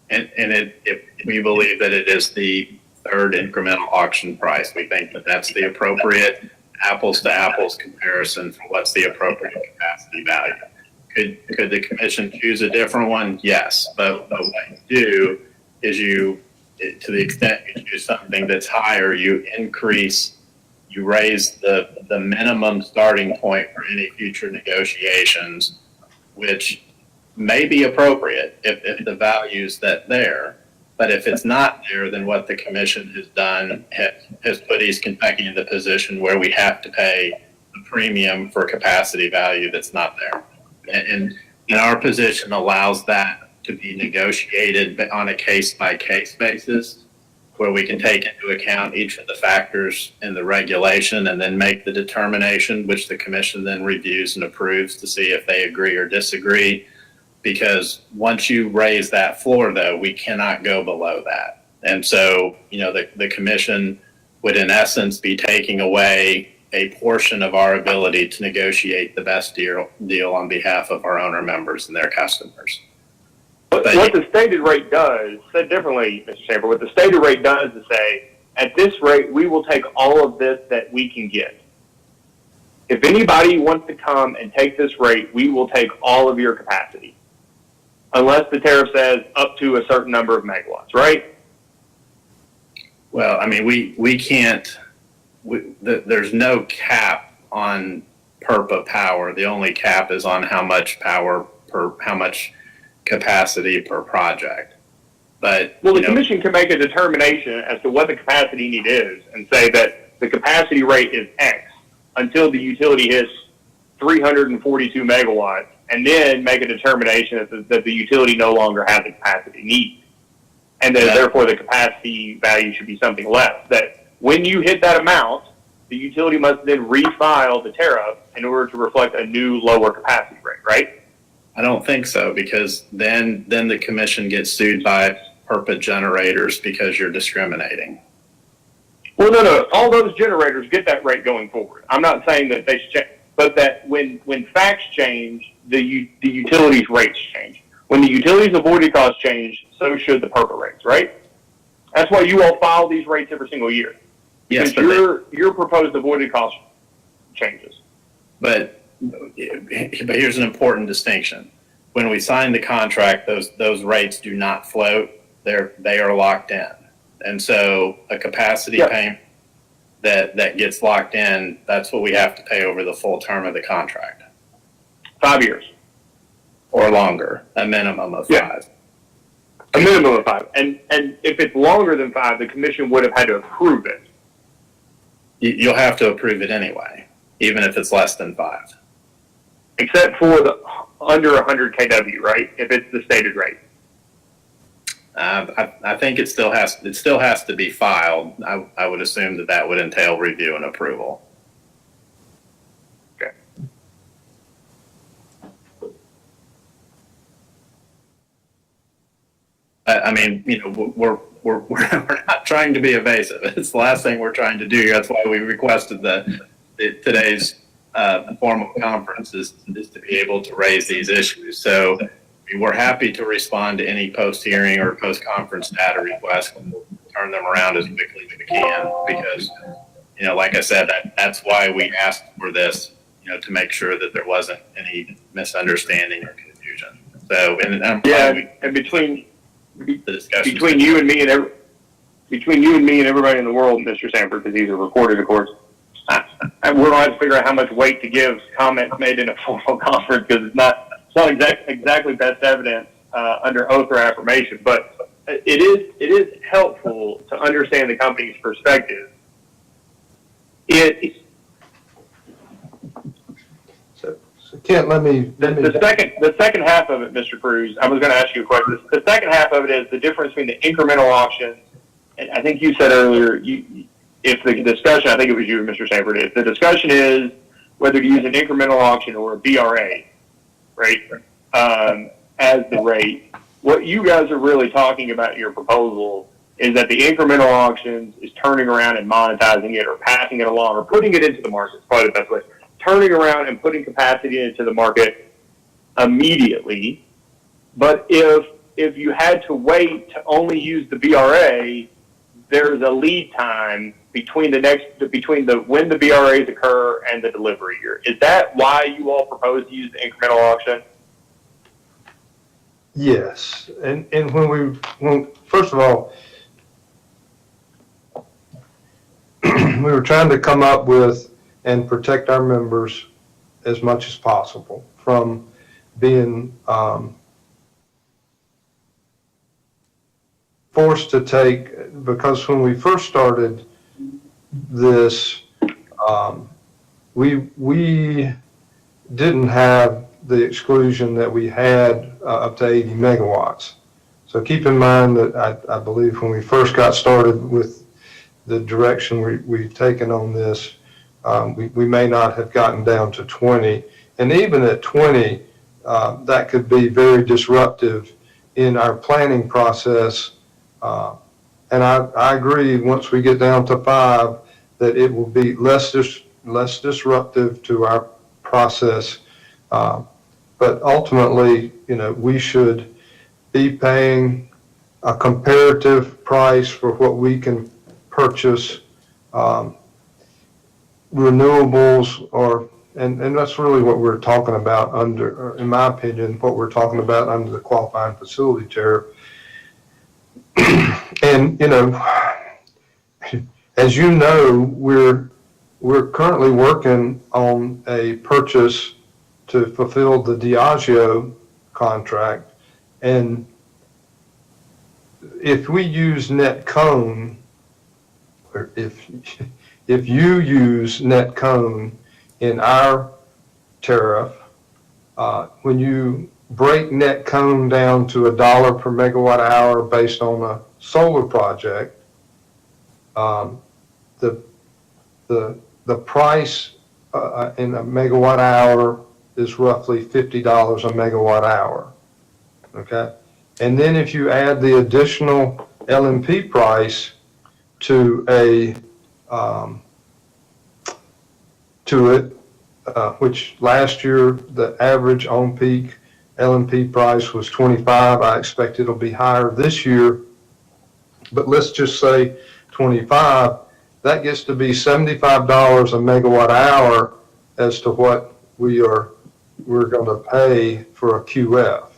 And if we believe that it is the third incremental auction price, we think that that's the appropriate apples to apples comparison for what's the appropriate capacity value. Could the commission choose a different one? Yes, but what you do is to the extent you choose something that's higher, you raise the minimum starting point for any future negotiations, which may be appropriate if the value's there. But if it's not there, then what the commission has done has put East Kentucky in the position where we have to pay a premium for capacity value that's not there. And our position allows that to be negotiated on a case-by-case basis, where we can take into account each of the factors in the regulation and then make the determination, which the commission then reviews and approves to see if they agree or disagree. Because once you raise that floor, though, we cannot go below that. And so, the commission would in essence be taking away a portion of our ability to negotiate the best deal on behalf of our owner members and their customers. But what the stated rate does, said differently, Mr. Chamber, what the stated rate does is say, at this rate, we will take all of this that we can get. If anybody wants to come and take this rate, we will take all of your capacity. Unless the tariff says up to a certain number of megawatts, right? Well, I mean, we can't, there's no cap on PURPA power. The only cap is on how much capacity per project. But the commission can make a determination as to what the capacity need is and say that the capacity rate is X until the utility hits 342 megawatts, and then make a determination that the utility no longer has the capacity need. And then therefore the capacity value should be something less. That when you hit that amount, the utility must then refile the tariff in order to reflect a new lower capacity rate, right? I don't think so, because then the commission gets sued by PURPA generators because you're discriminating. Well, no. All those generators get that rate going forward. I'm not saying that they should change, but that when facts change, the utilities rates change. When the utilities avoided costs change, so should the PURPA rates, right? That's why you all file these rates every single year. Yes, because your proposed avoided cost changes. But here's an important distinction. When we sign the contract, those rates do not float. They are locked in. And so a capacity payment that gets locked in, that's what we have to pay over the full term of the contract. 5 years. Or longer, a minimum of 5. Yeah. A minimum of 5. And if it's longer than 5, the commission would have had to approve it. You'll have to approve it anyway, even if it's less than 5. Except for the under 100 kW, right? If it's the stated rate. I think it still has to be filed. I would assume that would entail review and approval. Okay. mean, we're not trying to be evasive. It's the last thing we're trying to do. That's why we requested today's formal conference is to be able to raise these issues. So we're happy to respond to any post-hearing or post-conference data requests, and we'll turn them around as quickly as we can because, like I said, that's why we asked for this, to make sure that there wasn't any misunderstanding or confusion. So, and I'm glad and between the discussion between you and me and everybody in the world, Mr. Sanford, because these are recorded, of course, we're going to have to figure out how much weight to give comments made in a formal conference because it's not exactly best evidence under oath or affirmation, but it is helpful to understand the company's perspective. So Kent, let me. The second half of it, Mr. Cruz, I was going to ask you a question. The second half of it is the difference between the incremental auctions, and I think you said earlier, if the discussion, I think it was you and Mr. Sanford, if the discussion is whether to use an incremental auction or a BRA, right, as the rate, what you guys are really talking about in your proposal is that the incremental auctions is turning around and monetizing it or passing it along or putting it into the market. It's probably the best way. Turning around and putting capacity into the market immediately. But if you had to wait to only use the BRA, there's a lead time between when the BRAs occur and the delivery year. Is that why you all propose to use the incremental auction? Yes, and when first of all, we were trying to come up with and protect our members as much as possible from being forced to take, because when we first started this, we didn't have the exclusion that we had up to 80 megawatts. So keep in mind that I believe when we first got started with the direction we've taken on this, we may not have gotten down to 20. And even at 20, that could be very disruptive in our planning process. And I agree, once we get down to 5, that it will be less disruptive to our process. But ultimately, we should be paying a comparative price for what we can purchase renewables, and that's really what we're talking about under, in my opinion, what we're talking about under the qualifying facility tariff. And, as you know, we're currently working on a purchase to fulfill the Diageo contract. And if we use net cone, or if you use net cone in our tariff, when you break net cone down to $1 per megawatt hour based on a solar project, the price in a megawatt hour is roughly $50 a megawatt hour. Okay, and then if you add the additional LMP price to it, which last year the average on peak LMP price was 25. I expect it'll be higher this year, but let's just say 25. That gets to be $75 a megawatt hour as to what we're going to pay for a QF.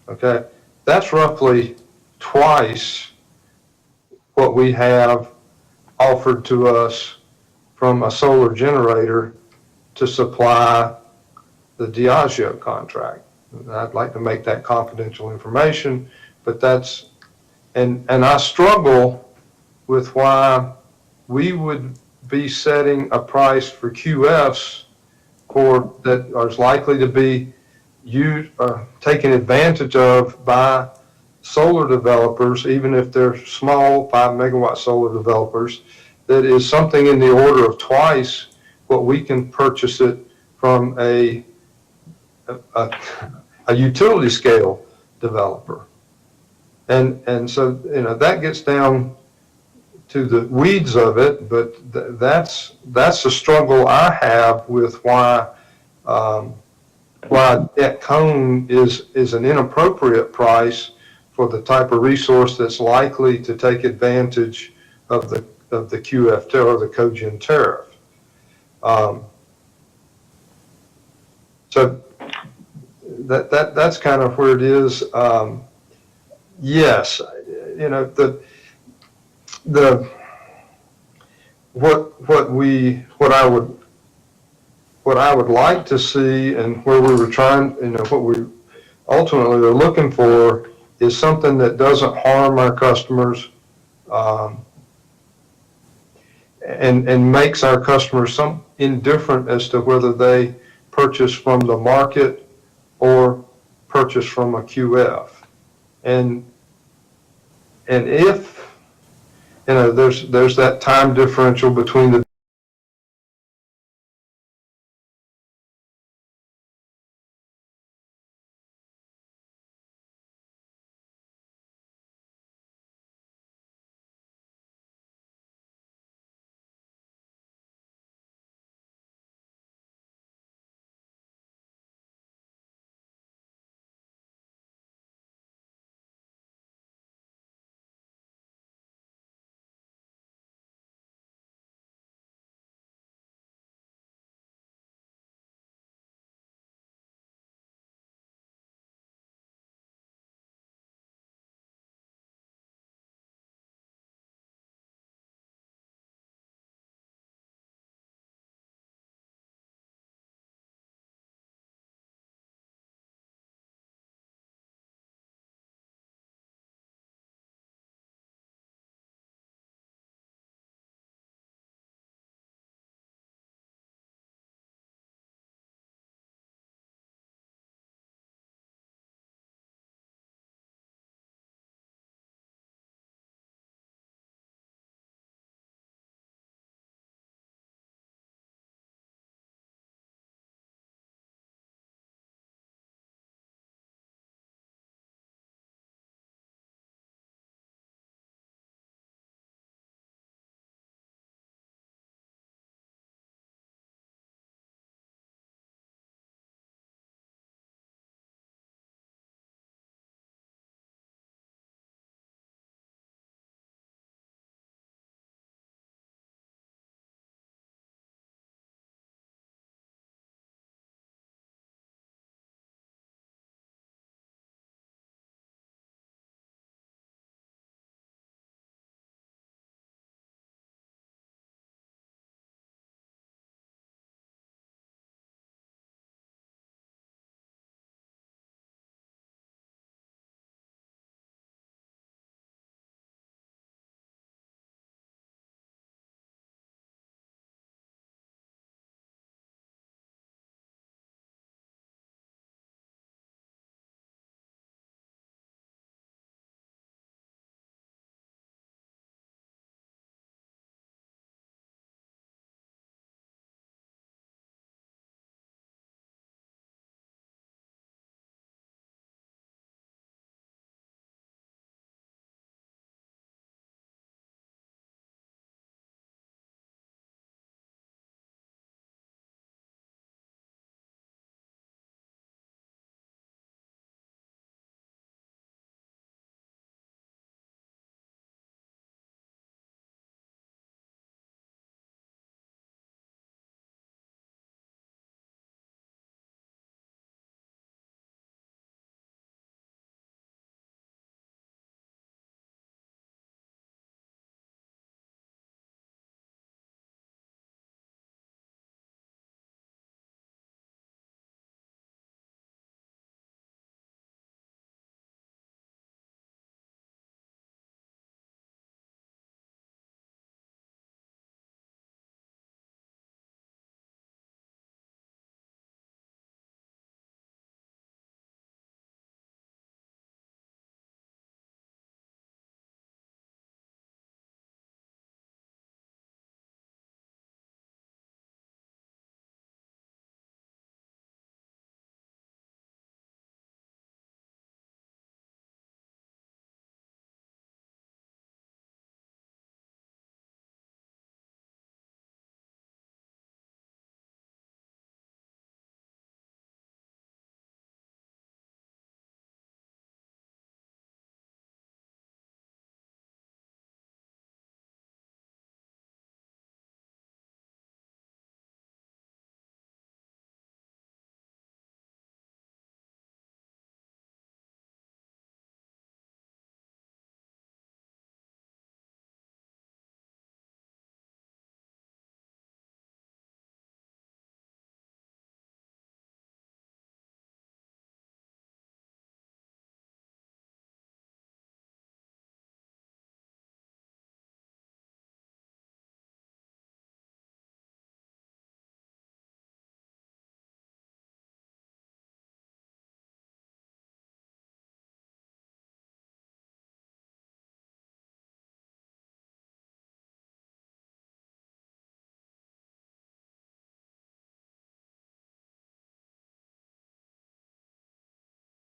Okay, that's roughly twice what we have offered to us from a solar generator to supply the Diageo contract. And I'd like to make that confidential information, but that's, and I struggle with why we would be setting a price for QFs that are likely to be taken advantage of by solar developers, even if they're small 5 megawatt solar developers, that is something in the order of twice what we can purchase it from a utility scale developer. And so, you know, that gets down to the weeds of it, but that's the struggle I have with why that cone is an inappropriate price for the type of resource that's likely to take advantage of the QF tariff or the cogen tariff. So that's kind of where it is. Yes, you know, what I would like to see, and where we were trying, you know, what we ultimately are looking for is something that doesn't harm our customers, and makes our customers some indifferent as to whether they purchase from the market or purchase from a QF. And if, you know, there's that time differential between the